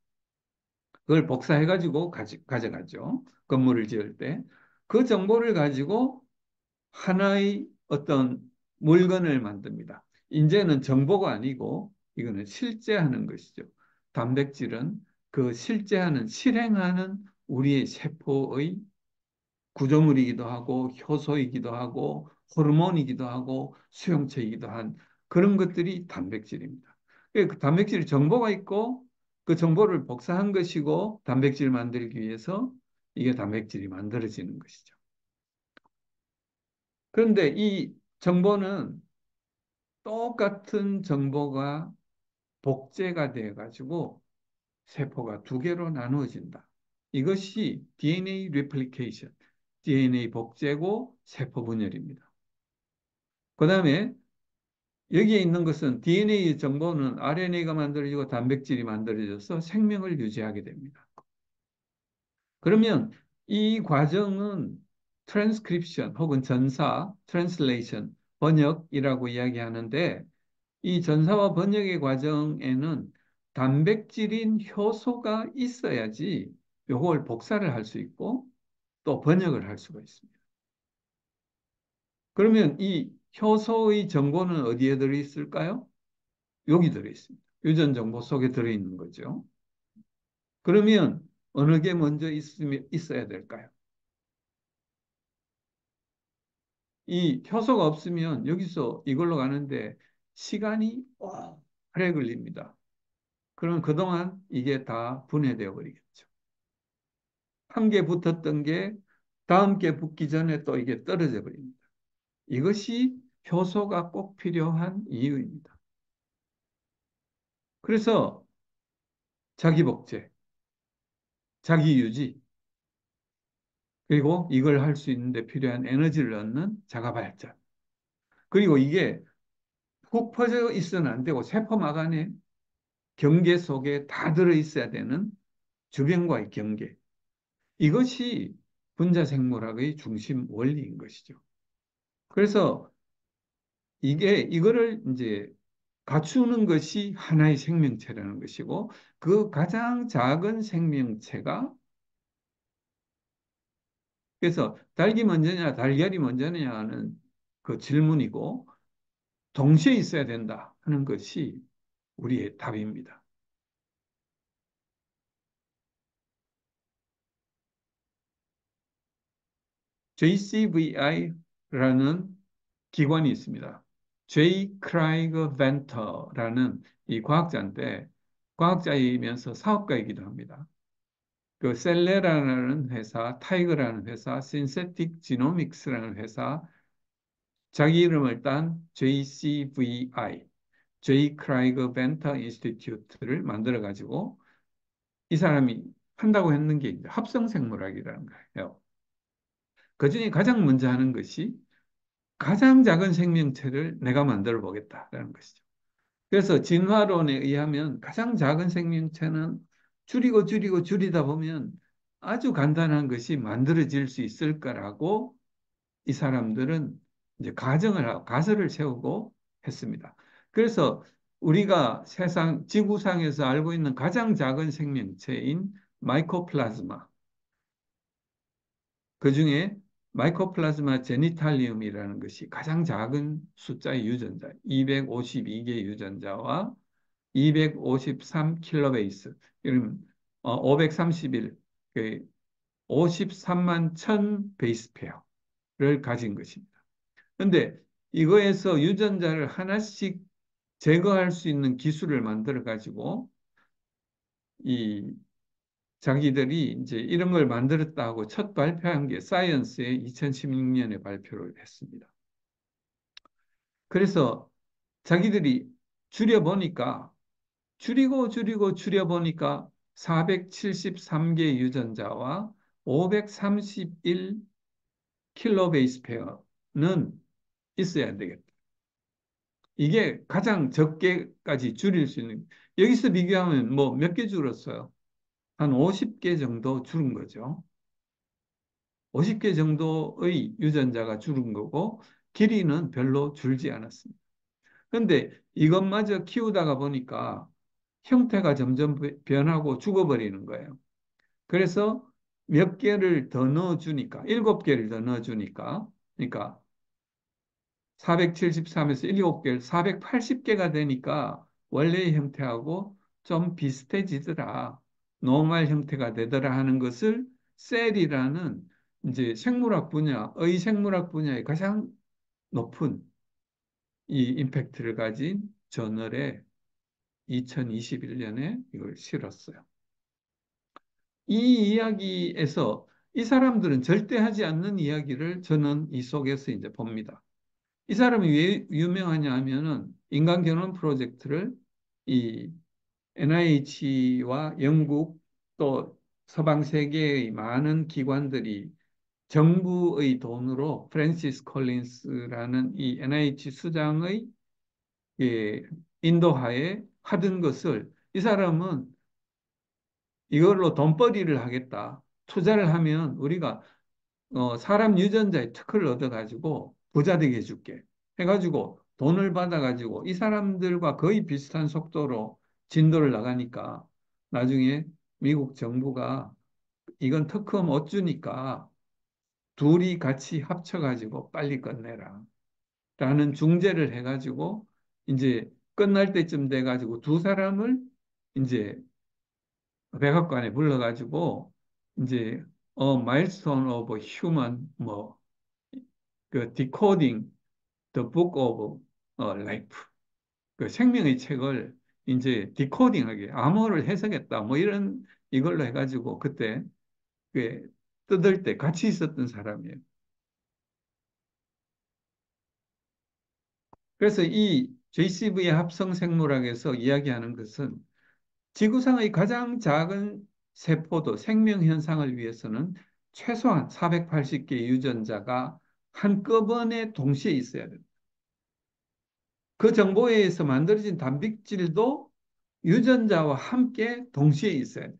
그걸 복사해가지고 가져가죠. 건물을 지을 때. 그 정보를 가지고 하나의 어떤 물건을 만듭니다. 이제는 정보가 아니고 이거는 실제하는 것이죠. 단백질은 그 실제하는, 실행하는 우리의 세포의 구조물이기도 하고 효소이기도 하고 호르몬이기도 하고 수용체이기도 한 그런 것들이 단백질입니다. 그 단백질 정보가 있고 그 정보를 복사한 것이고 단백질 만들기 위해서 이게 단백질이 만들어지는 것이죠. 그런데 이 정보는 똑같은 정보가 복제가 돼 가지고 세포가 두 개로 나누어진다. 이것이 DNA replication, DNA 복제고 세포 분열입니다. 그다음에 여기에 있는 것은 DNA 정보는 RNA가 만들어지고 단백질이 만들어져서 생명을 유지하게 됩니다. 그러면 이 과정은 트랜스크립션 혹은 전사, 트랜슬레이션, 번역이라고 이야기하는데 이 전사와 번역의 과정에는 단백질인 효소가 있어야지 요걸 복사를 할 수 있고 또 번역을 할 수가 있습니다. 그러면 이 효소의 정보는 어디에 들어있을까요? 여기 들어있습니다. 유전 정보 속에 들어있는 거죠. 그러면 어느 게 먼저 있어야 될까요? 이 효소가 없으면 여기서 이걸로 가는데 시간이 오래 걸립니다. 그럼 그동안 이게 다 분해되어 버리겠죠. 한 개 붙었던 게 다음 개 붙기 전에 또 이게 떨어져 버립니다. 이것이 효소가 꼭 필요한 이유입니다. 그래서 자기 복제, 자기 유지, 그리고 이걸 할 수 있는데 필요한 에너지를 얻는 자가 발전. 그리고 이게 훅 퍼져 있어는 안 되고 세포막 안에 경계 속에 다 들어 있어야 되는 주변과의 경계. 이것이 분자생물학의 중심 원리인 것이죠. 그래서 이거를 이제 갖추는 것이 하나의 생명체라는 것이고 그 가장 작은 생명체가 그래서 닭이 먼저냐 달걀이 먼저냐 하는 그 질문이고 동시에 있어야 된다 하는 것이 우리의 답입니다. JCVI라는 기관이 있습니다. J. 크라이거 벤터라는 이 과학자인데 과학자이면서 사업가이기도 합니다. 그 셀레라라는 회사, 타이거라는 회사, 신세틱 지노믹스라는 회사, 자기 이름을 딴 JCVI, J. 크라이거 벤터 인스티튜트를 만들어 가지고 이 사람이 한다고 했는 게 이제 합성생물학이라는 거예요. 그중에 가장 먼저 하는 것이 가장 작은 생명체를 내가 만들어 보겠다라는 것이죠. 그래서 진화론에 의하면 가장 작은 생명체는 줄이고 줄이다 보면 아주 간단한 것이 만들어질 수 있을 거라고 이 사람들은 이제 가정을 하고 가설을 세우고 했습니다. 그래서 우리가 지구상에서 알고 있는 가장 작은 생명체인 마이코플라즈마, 그중에 마이코플라즈마 제니탈리움이라는 것이 가장 작은 숫자의 유전자, 252개 유전자와 253킬로베이스. 그럼 531, 53만 1000 베이스 페어를 가진 것입니다. 그런데 이거에서 유전자를 하나씩 제거할 수 있는 기술을 만들어 가지고 이 자기들이 이제 이런 걸 만들었다고 첫 발표한 게 사이언스에 2016년에 발표를 했습니다. 그래서 자기들이 줄여보니까 줄여보니까 473개 유전자와 531 킬로베이스 페어는 있어야 되겠다. 이게 가장 적게까지 줄일 수 있는, 여기서 비교하면 뭐 몇 개 줄었어요? 한 50개 정도 줄은 거죠. 50개 정도의 유전자가 줄은 거고, 길이는 별로 줄지 않았습니다. 그런데 이것마저 키우다가 보니까 형태가 점점 변하고 죽어버리는 거예요. 그래서 몇 개를 더 넣어주니까, 7개를 더 넣어주니까, 그러니까 473에서 7개, 480개가 되니까 원래의 형태하고 좀 비슷해지더라. 노멀 형태가 되더라 하는 것을 셀이라는 이제 생물학 분야, 의생물학 분야의 가장 높은 이 임팩트를 가진 저널에 2021년에 이걸 실었어요. 이 이야기에서 이 사람들은 절대 하지 않는 이야기를 저는 이 속에서 이제 봅니다. 이 사람이 왜 유명하냐 하면은 인간 견원 프로젝트를 이 NIH와 영국 또 서방 세계의 많은 기관들이 정부의 돈으로 프랜시스 콜린스라는 이 NIH 수장의 예, 인도하에 하던 것을 이 사람은 이걸로 돈벌이를 하겠다. 투자를 하면 우리가 사람 유전자의 특허를 얻어가지고 부자 되게 해줄게. 해가지고 돈을 받아가지고 이 사람들과 거의 비슷한 속도로 진도를 나가니까 나중에 미국 정부가 이건 특허 못 주니까 둘이 같이 합쳐가지고 빨리 끝내라. 라는 중재를 해가지고 이제 끝날 때쯤 돼가지고 두 사람을 이제 백악관에 불러가지고 이제 마일스톤 오브 휴먼 뭐 그 디코딩 the book of life 그 생명의 책을 이제 디코딩하게 암호를 해석했다 뭐 이런 이걸로 해가지고 그때 그 뜯을 때 같이 있었던 사람이에요. 그래서 이 JCV의 합성 생물학에서 이야기하는 것은 지구상의 가장 작은 세포도 생명 현상을 위해서는 최소한 480개 유전자가 한꺼번에 동시에 있어야 됩니다. 그 정보에 의해서 만들어진 단백질도 유전자와 함께 동시에 있어야 돼요.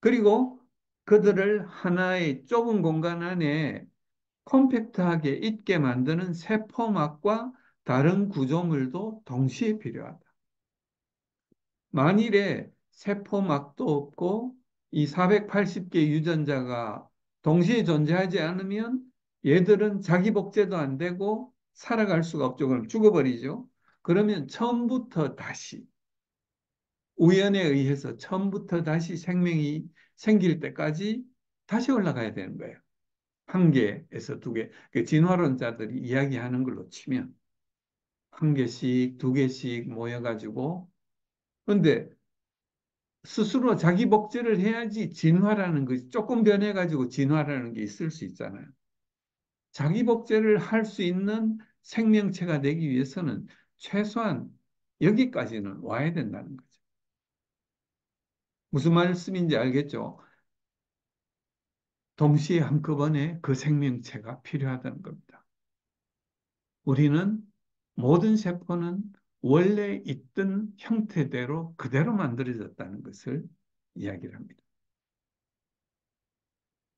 그리고 그들을 하나의 좁은 공간 안에 컴팩트하게 있게 만드는 세포막과 다른 구조물도 동시에 필요하다. 만일에 세포막도 없고 이 480개 유전자가 동시에 존재하지 않으면 얘들은 자기 복제도 안 되고 살아갈 수가 없죠. 그럼 죽어버리죠. 그러면 처음부터 다시 우연에 의해서 처음부터 다시 생명이 생길 때까지 다시 올라가야 되는 거예요. 한 개에서 두 개. 그 진화론자들이 이야기하는 걸로 치면 한 개씩, 두 개씩 모여가지고 근데 스스로 자기 복제를 해야지 진화라는 것이 조금 변해가지고 진화라는 게 있을 수 있잖아요. 자기 복제를 할 수 있는 생명체가 되기 위해서는 최소한 여기까지는 와야 된다는 거죠. 무슨 말씀인지 알겠죠? 동시에 한꺼번에 그 생명체가 필요하다는 겁니다. 우리는 모든 세포는 원래 있던 형태대로 그대로 만들어졌다는 것을 이야기를 합니다.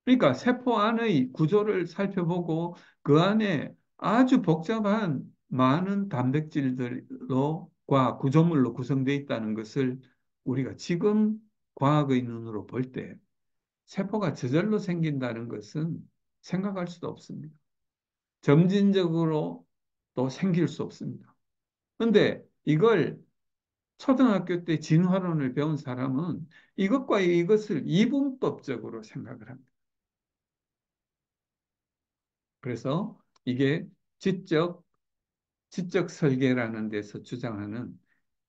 그러니까 세포 안의 구조를 살펴보고 그 안에 아주 복잡한 많은 단백질들과 구조물로 구성되어 있다는 것을 우리가 지금 과학의 눈으로 볼 때 세포가 저절로 생긴다는 것은 생각할 수도 없습니다. 점진적으로 또 생길 수 없습니다. 그런데 이걸 초등학교 때 진화론을 배운 사람은 이것과 이것을 이분법적으로 생각을 합니다. 그래서 이게 지적, 지적 설계라는 데서 주장하는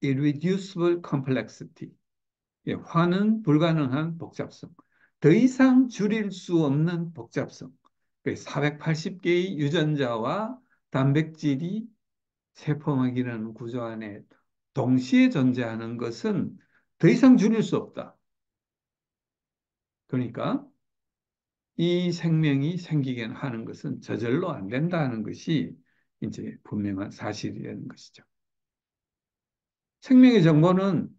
irreducible complexity, 예, 화는 불가능한 복잡성, 더 이상 줄일 수 없는 복잡성. 480개의 유전자와 단백질이 세포막이라는 구조 안에 동시에 존재하는 것은 더 이상 줄일 수 없다. 그러니까 이 생명이 생기게 하는 것은 저절로 안 된다는 것이 이제 분명한 사실이라는 것이죠. 생명의 정보는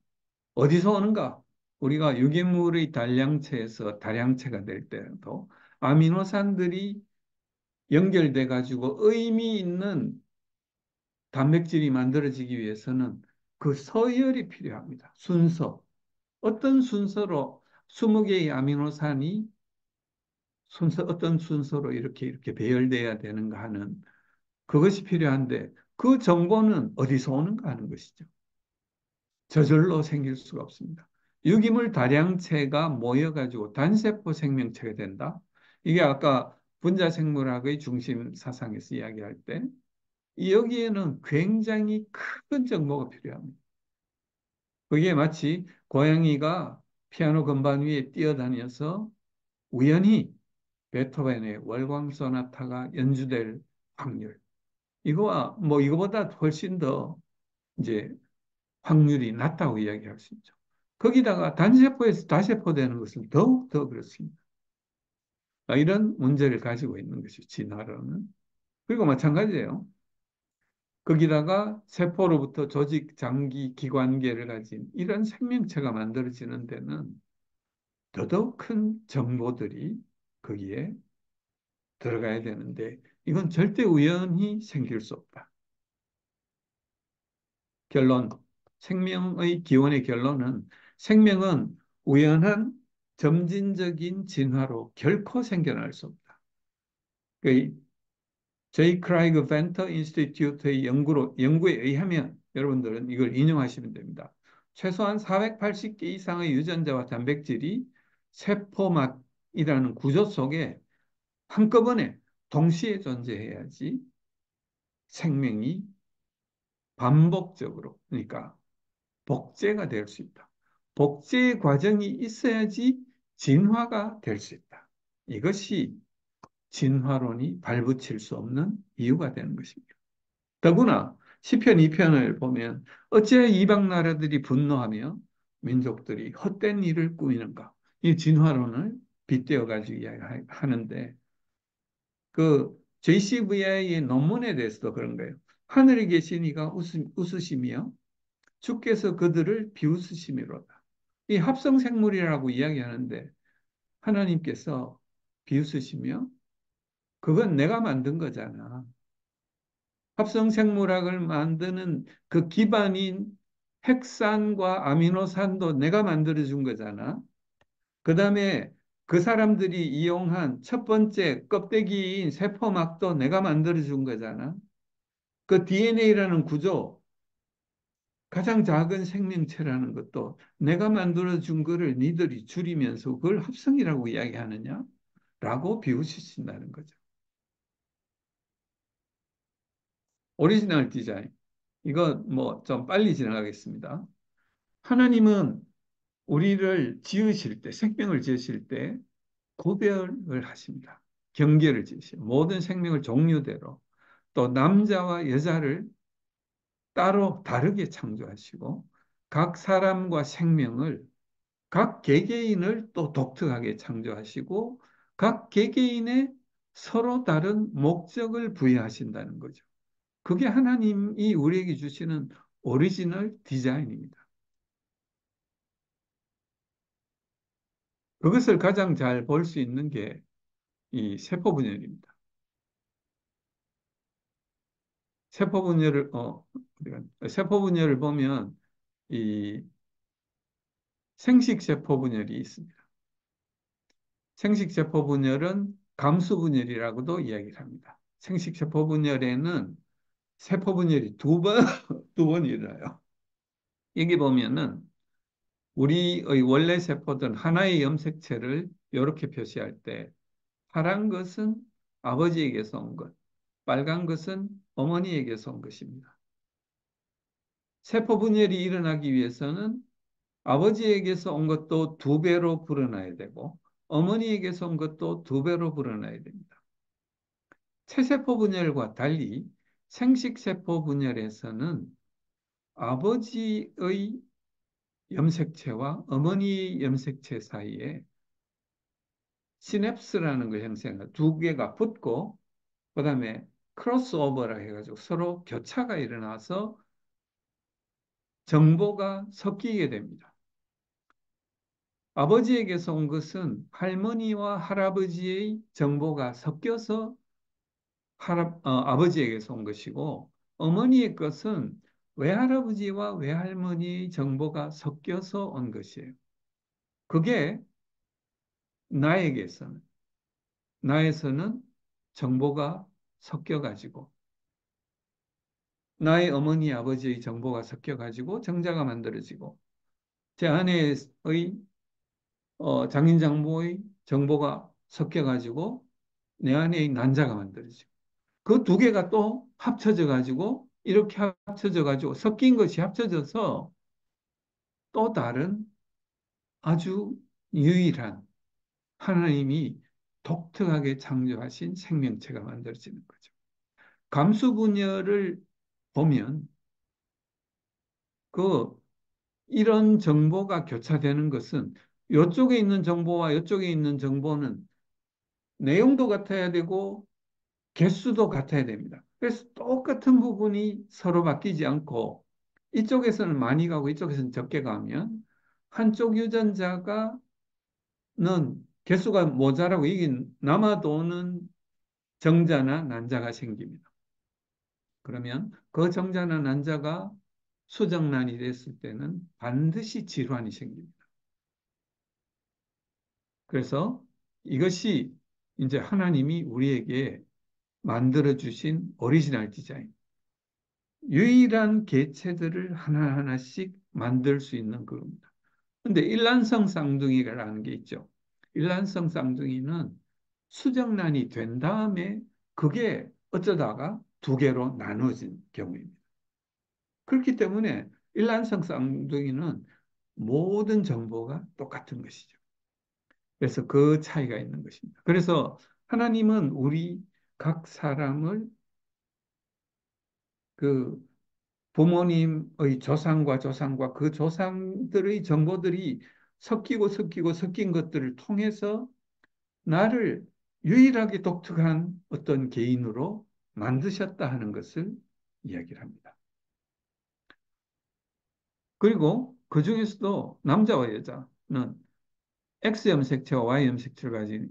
어디서 오는가? 우리가 유기물의 단량체에서 다량체가 될 때도 아미노산들이 연결돼 가지고 의미 있는 단백질이 만들어지기 위해서는 그 서열이 필요합니다. 순서. 어떤 순서로 20개의 아미노산이 어떤 순서로 이렇게 배열돼야 되는가 하는 그것이 필요한데 그 정보는 어디서 오는가 하는 것이죠. 저절로 생길 수가 없습니다. 유기물 다량체가 모여가지고 단세포 생명체가 된다. 이게 아까 분자생물학의 중심 사상에서 이야기할 때 여기에는 굉장히 큰 정보가 필요합니다. 그게 마치 고양이가 피아노 건반 위에 뛰어다녀서 우연히 베토벤의 월광 소나타가 연주될 확률. 이거와 뭐 이거보다 훨씬 더 이제 확률이 낮다고 이야기할 수 있죠. 거기다가 단세포에서 다세포 되는 것은 더욱 더 그렇습니다. 이런 문제를 가지고 있는 것이 진화론은. 그리고 마찬가지예요. 거기다가 세포로부터 조직, 장기, 기관계를 가진 이런 생명체가 만들어지는 데는 더더욱 큰 정보들이 거기에 들어가야 되는데 이건 절대 우연히 생길 수 없다. 결론, 생명의 기원의 결론은 생명은 우연한 점진적인 진화로 결코 생겨날 수 없다. 그 제이 크라이그 벤터 인스티튜트의 연구에 의하면 여러분들은 이걸 인용하시면 됩니다. 최소한 480개 이상의 유전자와 단백질이 세포막이라는 구조 속에 한꺼번에 동시에 존재해야지 생명이 반복적으로, 그러니까 복제가 될 수 있다. 복제의 과정이 있어야지 진화가 될 수 있다. 이것이 진화론이 발붙일 수 없는 이유가 되는 것입니다. 더구나 시편 2편을 보면 어찌하여 이방 나라들이 분노하며 민족들이 헛된 일을 꾸미는가? 이 진화론을 빗대어 가지고 이야기하는데 그 JCVI의 논문에 대해서도 그런 거예요. 하늘에 계신 이가 웃으시며 주께서 그들을 비웃으심이로다. 이 합성생물이라고 이야기하는데 하나님께서 비웃으시며 그건 내가 만든 거잖아. 합성생물학을 만드는 그 기반인 핵산과 아미노산도 내가 만들어준 거잖아. 그 다음에 그 사람들이 이용한 첫 번째 껍데기인 세포막도 내가 만들어준 거잖아. 그 DNA라는 구조, 가장 작은 생명체라는 것도 내가 만들어준 거를 니들이 줄이면서 그걸 합성이라고 이야기하느냐? 라고 비웃으신다는 거죠. 오리지널 디자인. 이거 뭐 좀 빨리 지나가겠습니다. 하나님은 우리를 지으실 때, 생명을 지으실 때 구별을 하십니다. 경계를 지으시고 모든 생명을 종류대로 또 남자와 여자를 따로 다르게 창조하시고 각 사람과 생명을 각 개개인을 또 독특하게 창조하시고 각 개개인의 서로 다른 목적을 부여하신다는 거죠. 그게 하나님이 우리에게 주시는 오리지널 디자인입니다. 그것을 가장 잘 볼 수 있는 게 이 세포 분열입니다. 세포 분열을 세포 분열을 보면 이 생식 세포 분열이 있습니다. 생식 세포 분열은 감수 분열이라고도 이야기를 합니다. 생식 세포 분열에는 세포 분열이 두 번 일어나요. 여기 보면은 우리의 원래 세포든 하나의 염색체를 이렇게 표시할 때 파란 것은 아버지에게서 온 것, 빨간 것은 어머니에게서 온 것입니다. 세포 분열이 일어나기 위해서는 아버지에게서 온 것도 두 배로 불어나야 되고 어머니에게서 온 것도 두 배로 불어나야 됩니다. 체세포 분열과 달리 생식세포 분열에서는 아버지의 염색체와 어머니의 염색체 사이에 시냅스라는 걸 형성해요. 두 개가 붙고 그다음에 크로스오버라 해가지고 서로 교차가 일어나서 정보가 섞이게 됩니다. 아버지에게서 온 것은 할머니와 할아버지의 정보가 섞여서 아버지에게서 온 것이고 어머니의 것은 외할아버지와 외할머니의 정보가 섞여서 온 것이에요. 그게 나에게서는 나에서는 정보가 섞여가지고 나의 어머니 아버지의 정보가 섞여가지고 정자가 만들어지고 제 아내의 장인장모의 정보가 섞여가지고 내 안에 난자가 만들어지고 그 두 개가 또 합쳐져 가지고 이렇게 합쳐져 가지고 섞인 것이 합쳐져서 또 다른 아주 유일한 하나님이 독특하게 창조하신 생명체가 만들어지는 거죠. 감수분열을 보면 그 이런 정보가 교차되는 것은 이쪽에 있는 정보와 이쪽에 있는 정보는 내용도 같아야 되고 개수도 같아야 됩니다. 그래서 똑같은 부분이 서로 바뀌지 않고 이쪽에서는 많이 가고 이쪽에서는 적게 가면 한쪽 유전자가는 개수가 모자라고 이게 남아도는 정자나 난자가 생깁니다. 그러면 그 정자나 난자가 수정란이 됐을 때는 반드시 질환이 생깁니다. 그래서 이것이 이제 하나님이 우리에게 만들어 주신 오리지널 디자인. 유일한 개체들을 하나하나씩 만들 수 있는 겁니다. 근데 일란성 쌍둥이라는 게 있죠. 일란성 쌍둥이는 수정란이 된 다음에 그게 어쩌다가 두 개로 나눠진 경우입니다. 그렇기 때문에 일란성 쌍둥이는 모든 정보가 똑같은 것이죠. 그래서 그 차이가 있는 것입니다. 그래서 하나님은 우리 각 사람을 그 부모님의 조상과 조상과 그 조상들의 정보들이 섞이고 섞인 것들을 통해서 나를 유일하게 독특한 어떤 개인으로 만드셨다 하는 것을 이야기를 합니다. 그리고 그 중에서도 남자와 여자는 X 염색체와 Y 염색체를 가진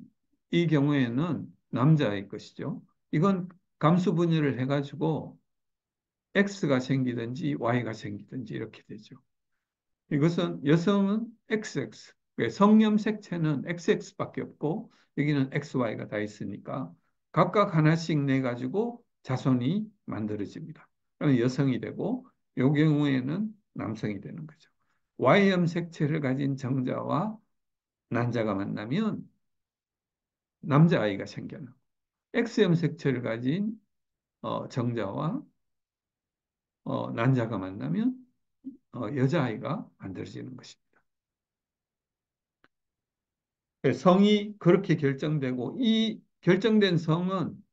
이 경우에는 남자의 것이죠. 이건 감수 분열을 해가지고 X가 생기든지 Y가 생기든지 이렇게 되죠. 이것은 여성은 XX, 성염색체는 XX밖에 없고 여기는 XY가 다 있으니까 각각 하나씩 내 가지고 자손이 만들어집니다. 그러면 여성이 되고 이 경우에는 남성이 되는 거죠. Y염색체를 가진 정자와 난자가 만나면 남자아이가 생겨나고 X염색체를 가진 정자와 난자가 만나면 여자아이가 만들어지는 것입니다. 성이 그렇게 결정되고 이 결정된 성은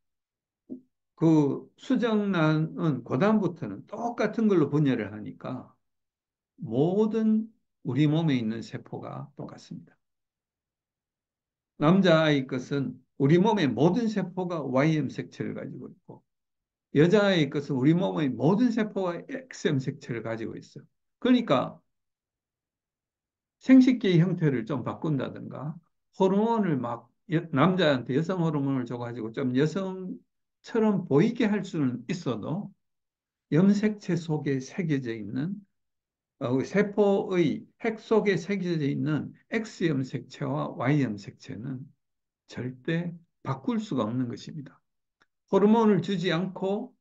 그 수정란은 그다음부터는 똑같은 걸로 분열을 하니까 모든 우리 몸에 있는 세포가 똑같습니다. 남자아이 것은 우리 몸의 모든 세포가 Y염색체를 가지고 있고 여자아이 것은 우리 몸의 모든 세포가 X염색체를 가지고 있어요. 그러니까 생식기의 형태를 좀 바꾼다든가 호르몬을 막 남자한테 여성 호르몬을 줘가지고 좀 여성처럼 보이게 할 수는 있어도 염색체 속에 새겨져 있는 세포의 핵 속에 새겨져 있는 X염색체와 Y염색체는 절대 바꿀 수가 없는 것입니다. 호르몬을 주지 않고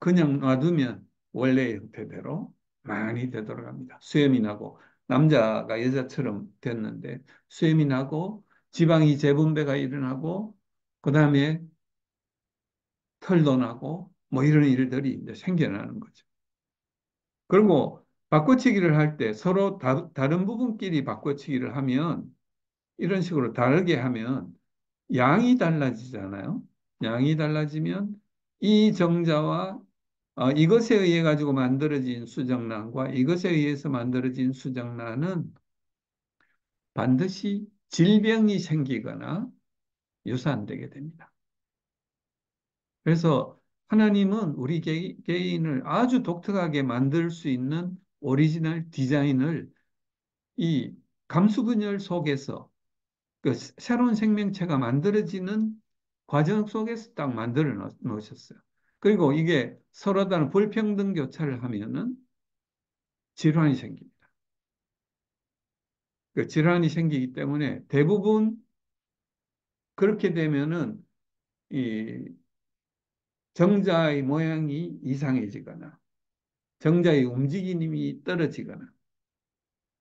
그냥 놔두면 원래의 형태대로 많이 되돌아갑니다. 수염이 나고 남자가 여자처럼 됐는데 수염이 나고 지방이 재분배가 일어나고 그다음에 털도 나고 뭐 이런 일들이 이제 생겨나는 거죠. 그리고 바꿔치기를 할 때 서로 다른 부분끼리 바꿔치기를 하면 이런 식으로 다르게 하면 양이 달라지잖아요. 양이 달라지면 이 정자와 이것에 의해 가지고 만들어진 수정란과 이것에 의해서 만들어진 수정란은 반드시 질병이 생기거나 유산되게 됩니다. 그래서 하나님은 우리 개인을 아주 독특하게 만들 수 있는 오리지널 디자인을 이 감수분열 속에서 그 새로운 생명체가 만들어지는 과정 속에서 딱 만들어 놓으셨어요. 그리고 이게 서로 다른 불평등 교차를 하면은 질환이 생깁니다. 그 질환이 생기기 때문에 대부분 그렇게 되면은 이 정자의 모양이 이상해지거나 정자의 움직임이 떨어지거나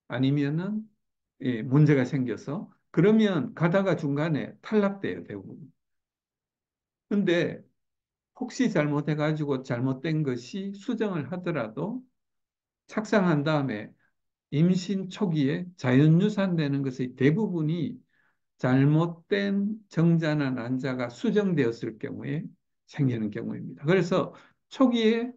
아니면은 문제가 생겨서 그러면 가다가 중간에 탈락돼요, 대부분. 근데 혹시 잘못해가지고 잘못된 것이 수정을 하더라도 착상한 다음에 임신 초기에 자연유산되는 것의 대부분이 잘못된 정자나 난자가 수정되었을 경우에 생기는 경우입니다. 그래서 초기에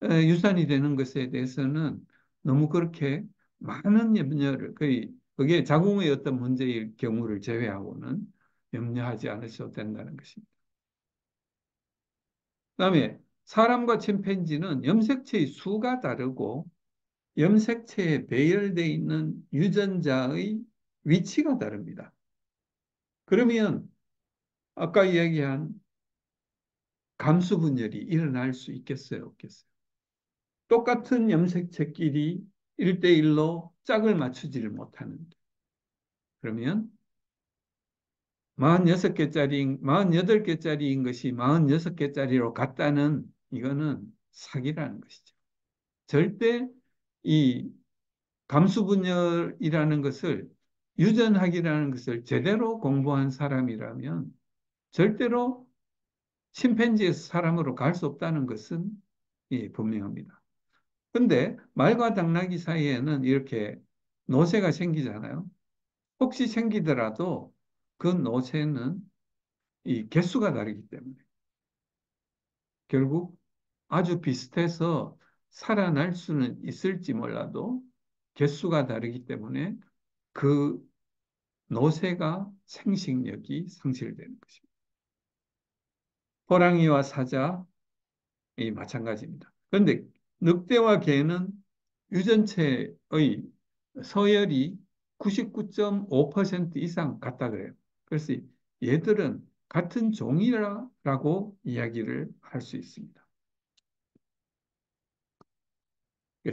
유산이 되는 것에 대해서는 너무 그렇게 많은 염려를 거의 그게 자궁의 어떤 문제일 경우를 제외하고는 염려하지 않으셔도 된다는 것입니다. 그다음에 사람과 침팬지는 염색체의 수가 다르고 염색체에 배열되어 있는 유전자의 위치가 다릅니다. 그러면 아까 이야기한 감수분열이 일어날 수 있겠어요, 없겠어요? 똑같은 염색체끼리 1대1로 짝을 맞추지를 못하는데. 그러면 46개짜리, 48개짜리인 것이 46개짜리로 갔다는 이거는 사기라는 것이죠. 절대 이 감수분열이라는 것을 유전학이라는 것을 제대로 공부한 사람이라면 절대로 침팬지에서 사람으로 갈 수 없다는 것은 분명합니다. 근데 말과 당나귀 사이에는 이렇게 노새가 생기잖아요. 혹시 생기더라도 그 노새는 이 개수가 다르기 때문에 결국 아주 비슷해서 살아날 수는 있을지 몰라도 개수가 다르기 때문에 그 노새가 생식력이 상실되는 것입니다. 호랑이와 사자 마찬가지입니다. 그런데 늑대와 개는 유전체의 서열이 99.5% 이상 같다 그래요. 그래서 얘들은 같은 종이라고 이야기를 할 수 있습니다.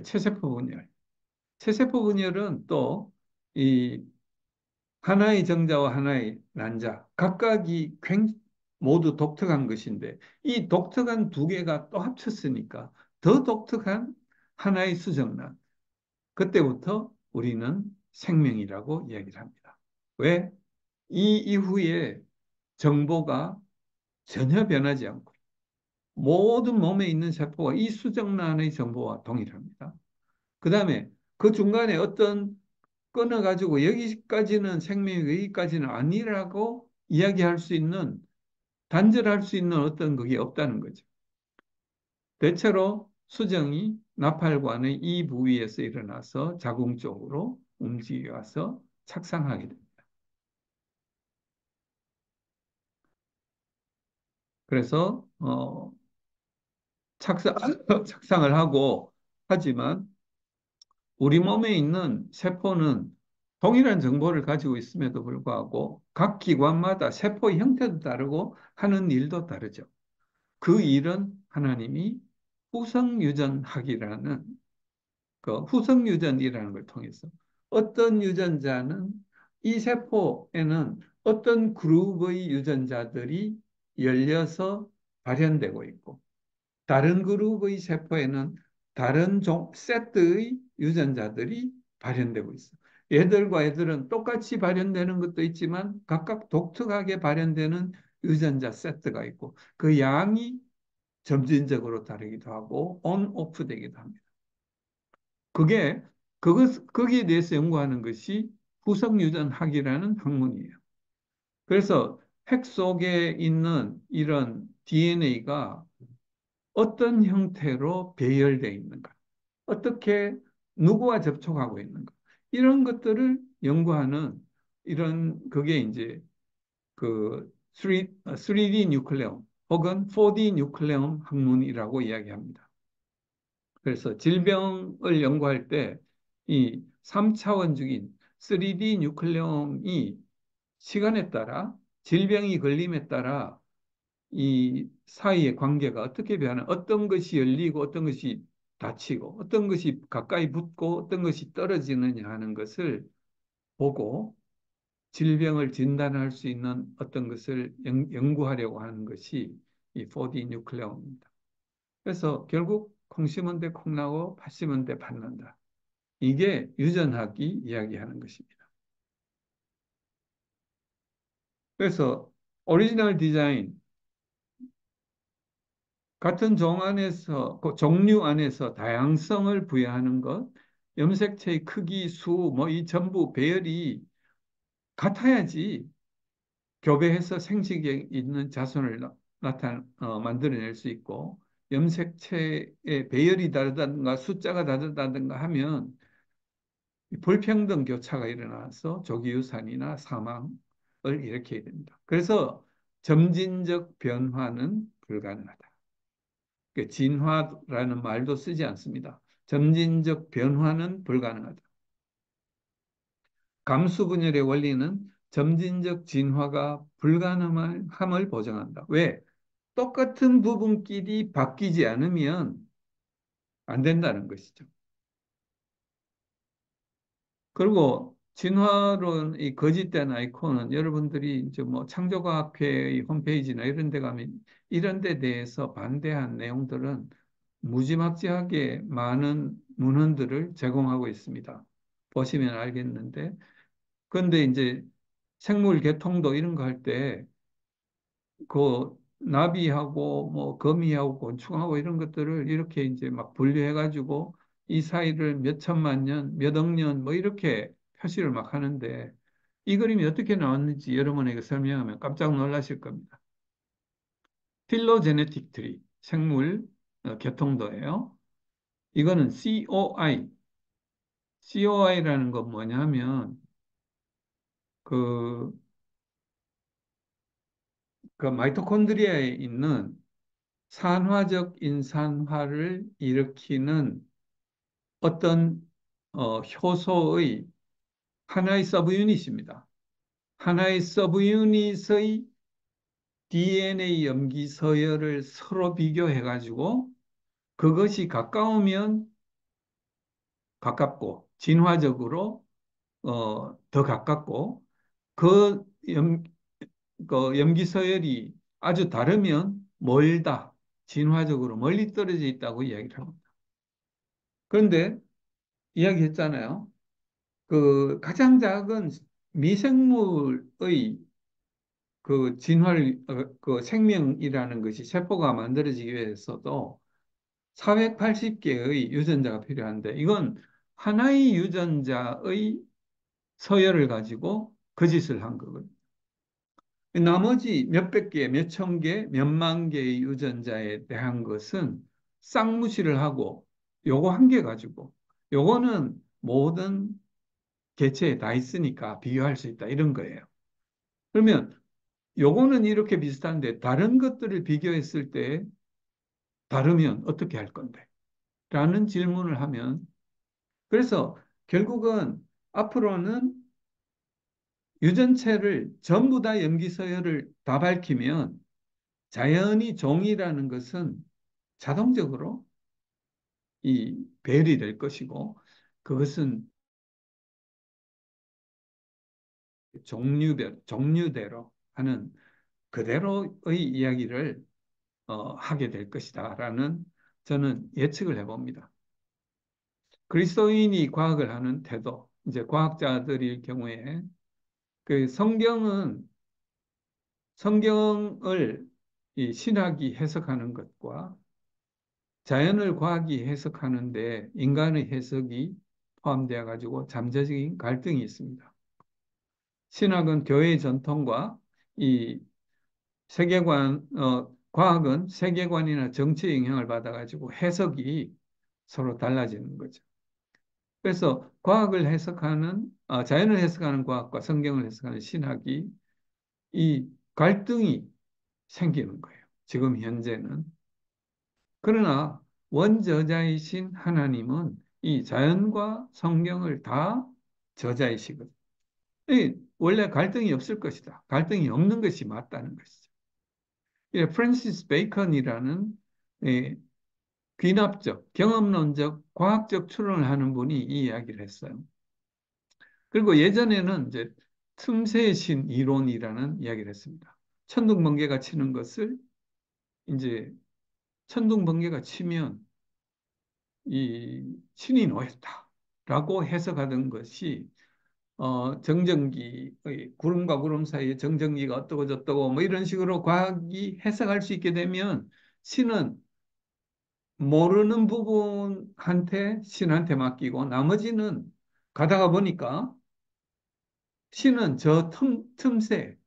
체세포 분열. 체세포 분열은 또 이 하나의 정자와 하나의 난자, 각각이 모두 독특한 것인데 이 독특한 두 개가 또 합쳤으니까 더 독특한 하나의 수정란. 그때부터 우리는 생명이라고 이야기를 합니다. 왜? 이 이후에 정보가 전혀 변하지 않고 모든 몸에 있는 세포가 이 수정란의 정보와 동일합니다. 그 다음에 그 중간에 어떤 끊어가지고 여기까지는 생명이 여기까지는 아니라고 이야기할 수 있는 단절할 수 있는 어떤 그게 없다는 거죠. 대체로 수정이 나팔관의 이 부위에서 일어나서 자궁 쪽으로 움직여서 착상하게 됩니다. 그래서 착상, 착상을 하고 하지만 우리 몸에 있는 세포는 동일한 정보를 가지고 있음에도 불구하고 각 기관마다 세포의 형태도 다르고 하는 일도 다르죠. 그 일은 하나님이 후성유전학이라는 그 후성유전이라는 걸 통해서 어떤 유전자는 이 세포에는 어떤 그룹의 유전자들이 열려서 발현되고 있고 다른 그룹의 세포에는 다른 세트의 유전자들이 발현되고 있어. 얘들과 얘들은 똑같이 발현되는 것도 있지만 각각 독특하게 발현되는 유전자 세트가 있고 그 양이 점진적으로 다르기도 하고 온, 오프 되기도 합니다. 그게 거기에 대해서 연구하는 것이 후성유전학이라는 학문이에요. 그래서 핵 속에 있는 이런 DNA가 어떤 형태로 배열되어 있는가, 어떻게 누구와 접촉하고 있는가, 이런 것들을 연구하는 이런 그게 이제 그 3D 뉴클레옴 혹은 4D 뉴클레옴 학문이라고 이야기합니다. 그래서 질병을 연구할 때 이 3차원적인 3D 뉴클레옴이 시간에 따라 질병이 걸림에 따라 이 사이의 관계가 어떻게 변하는 어떤 것이 열리고 어떤 것이 닫히고 어떤 것이 가까이 붙고 어떤 것이 떨어지느냐 하는 것을 보고 질병을 진단할 수 있는 어떤 것을 연구하려고 하는 것이 이 4D 뉴클레온입니다. 그래서 결국 콩 심은 데 콩 나고 팥 심은 데 팥 난다. 이게 유전학이 이야기하는 것입니다. 그래서 오리지널 디자인 같은 종 안에서, 그 종류 안에서 다양성을 부여하는 것, 염색체의 크기, 수, 뭐 이 전부 배열이 같아야지 교배해서 생식에 있는 자손을 만들어낼 수 있고, 염색체의 배열이 다르다든가 숫자가 다르다든가 하면 불평등 교차가 일어나서 조기유산이나 사망을 일으켜야 됩니다. 그래서 점진적 변화는 불가능하다. 그 진화라는 말도 쓰지 않습니다. 점진적 변화는 불가능하다. 감수분열의 원리는 점진적 진화가 불가능함을 보장한다. 왜? 똑같은 부분끼리 바뀌지 않으면 안 된다는 것이죠. 그리고 진화론 이 거짓된 아이콘은 여러분들이 이제 뭐 창조과학회의 홈페이지나 이런 데 가면 이런 데 대해서 반대한 내용들은 무지막지하게 많은 문헌들을 제공하고 있습니다. 보시면 알겠는데. 그런데 이제 생물 개통도 이런 거 할 때 그 나비하고 뭐 거미하고 곤충하고 이런 것들을 이렇게 이제 막 분류해 가지고 이 사이를 몇 천만 년, 몇 억 년 뭐 이렇게 표시를 막 하는데 이 그림이 어떻게 나왔는지 여러분에게 설명하면 깜짝 놀라실 겁니다. 필로제네틱 트리, 생물 개통도예요. 이거는 COI, COI라는 건 뭐냐면 그, 그 마이토콘드리아에 있는 산화적 인산화를 일으키는 어떤 효소의 하나의 서브 유닛입니다. 하나의 서브 유닛의 DNA 염기 서열을 서로 비교해 가지고 그것이 가까우면 가깝고 진화적으로 더 가깝고 그, 그 염기 서열이 아주 다르면 멀다. 진화적으로 멀리 떨어져 있다고 이야기를 합니다. 그런데 이야기했잖아요. 그 가장 작은 미생물의 그 진화를 그 생명이라는 것이 세포가 만들어지기 위해서도 480개의 유전자가 필요한데 이건 하나의 유전자의 서열을 가지고 거짓을 한 거거든요. 나머지 몇백 개, 몇천 개, 몇만 개의 유전자에 대한 것은 쌍무시를 하고 요거 한 개 가지고 요거는 모든 개체에 다 있으니까 비교할 수 있다 이런 거예요. 그러면 요거는 이렇게 비슷한데 다른 것들을 비교했을 때 다르면 어떻게 할 건데? 라는 질문을 하면 그래서 결국은 앞으로는 유전체를 전부 다 염기 서열을 다 밝히면 자연히 종이라는 것은 자동적으로 이 배열이 될 것이고 그것은 종류대로 하는 그대로의 이야기를 하게 될 것이다라는 저는 예측을 해봅니다. 그리스도인이 과학을 하는 태도, 이제 과학자들일 경우에 그 성경을 이 신학이 해석하는 것과 자연을 과학이 해석하는데 인간의 해석이 포함되어 가지고 잠재적인 갈등이 있습니다. 신학은 교회의 전통과 이 세계관, 과학은 세계관이나 정치의 영향을 받아가지고 해석이 서로 달라지는 거죠. 그래서 자연을 해석하는 과학과 성경을 해석하는 신학이 이 갈등이 생기는 거예요. 지금 현재는. 그러나 원저자이신 하나님은 이 자연과 성경을 다 저자이시거든요. 원래 갈등이 없을 것이다. 갈등이 없는 것이 맞다는 것이죠. 예, 프랜시스 베이컨이라는 예, 귀납적, 경험론적, 과학적 추론을 하는 분이 이 이야기를 했어요. 그리고 예전에는 이제 틈새의 신 이론이라는 이야기를 했습니다. 천둥번개가 치는 것을 이제 천둥번개가 치면 이 신이 놓였다라고 해석하던 것이 정전기, 구름과 구름 사이에 정전기가 어떠고 저떠고 뭐 이런 식으로 과학이 해석할 수 있게 되면 신은 모르는 부분한테 신한테 맡기고 나머지는 가다가 보니까 신은 저 틈새,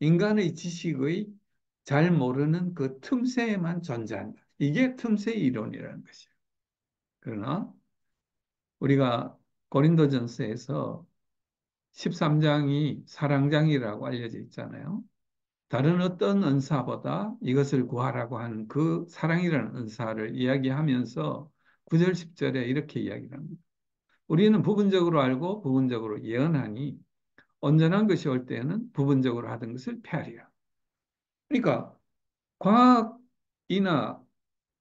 인간의 지식의 잘 모르는 그 틈새에만 존재한다. 이게 틈새 이론이라는 것이에요. 그러나 우리가 고린도전서에서 13장이 사랑장이라고 알려져 있잖아요. 다른 어떤 은사보다 이것을 구하라고 하는 그 사랑이라는 은사를 이야기하면서 9절, 10절에 이렇게 이야기를 합니다. 우리는 부분적으로 알고 부분적으로 예언하니 온전한 것이 올 때에는 부분적으로 하던 것을 폐하리라. 그러니까 과학이나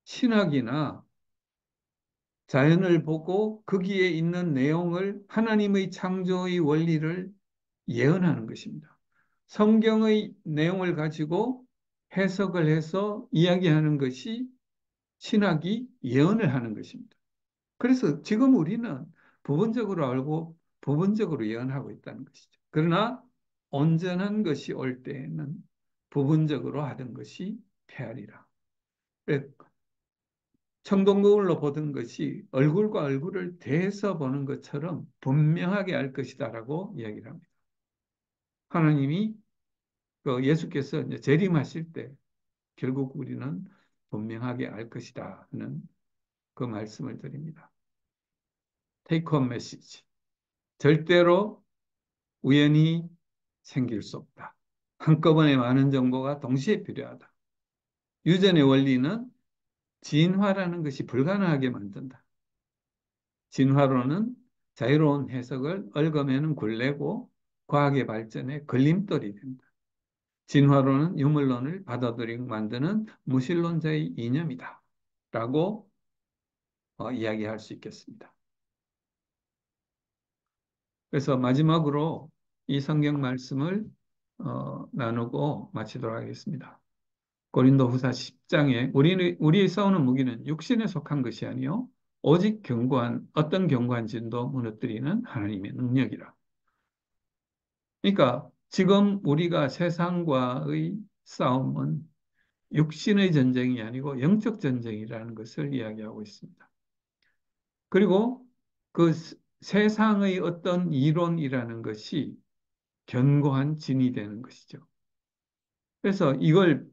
신학이나 자연을 보고 거기에 있는 내용을 하나님의 창조의 원리를 예언하는 것입니다. 성경의 내용을 가지고 해석을 해서 이야기하는 것이 신학이 예언을 하는 것입니다. 그래서 지금 우리는 부분적으로 알고 부분적으로 예언하고 있다는 것이죠. 그러나 온전한 것이 올 때에는 부분적으로 하던 것이 패하리라. 청동거울로 보던 것이 얼굴과 얼굴을 대서 보는 것처럼 분명하게 알 것이다라고 이야기를 합니다. 하나님이 예수께서 이제 재림하실 때 결국 우리는 분명하게 알 것이다 하는 그 말씀을 드립니다. Take home message. 절대로 우연히 생길 수 없다. 한꺼번에 많은 정보가 동시에 필요하다. 유전의 원리는 진화라는 것이 불가능하게 만든다. 진화론은 자유로운 해석을 얽어매는 굴레고 과학의 발전에 걸림돌이 된다. 진화론은 유물론을 받아들이고 만드는 무신론자의 이념이다. 라고 이야기할 수 있겠습니다. 그래서 마지막으로 이 성경 말씀을 나누고 마치도록 하겠습니다. 고린도후서 10장에 우리의 싸우는 무기는 육신에 속한 것이 아니요 오직 어떤 견고한 진도 무너뜨리는 하나님의 능력이라. 그러니까 지금 우리가 세상과의 싸움은 육신의 전쟁이 아니고 영적 전쟁이라는 것을 이야기하고 있습니다. 그리고 그 세상의 어떤 이론이라는 것이 견고한 진이 되는 것이죠. 그래서 이걸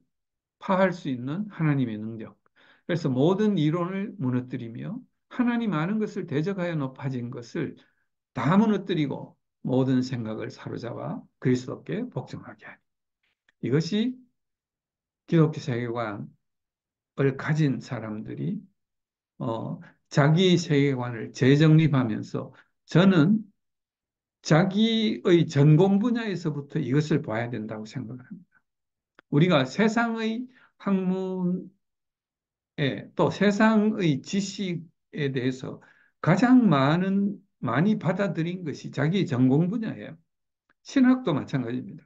파할 수 있는 하나님의 능력. 그래서 모든 이론을 무너뜨리며 하나님 아는 것을 대적하여 높아진 것을 다 무너뜨리고 모든 생각을 사로잡아 그리스도께 복종하게 하니. 이것이 기독교 세계관을 가진 사람들이 어, 자기 세계관을 재정립하면서 저는 자기의 전공 분야에서부터 이것을 봐야 된다고 생각을 합니다. 우리가 세상의 학문에 또 세상의 지식에 대해서 가장 많이 받아들인 것이 자기 전공 분야예요. 신학도 마찬가지입니다.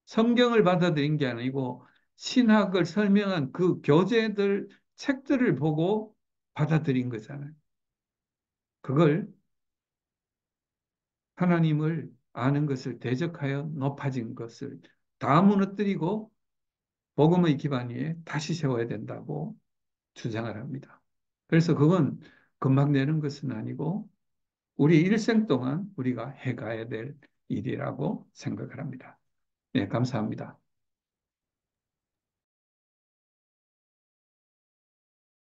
성경을 받아들인 게 아니고 신학을 설명한 그 교재들, 책들을 보고 받아들인 거잖아요. 그걸 하나님을 아는 것을 대적하여 높아진 것을 다 무너뜨리고 복음의 기반 위에 다시 세워야 된다고 주장을 합니다. 그래서 그건 금방 되는 것은 아니고 우리 일생 동안 우리가 해가야 될 일이라고 생각을 합니다. 네, 감사합니다.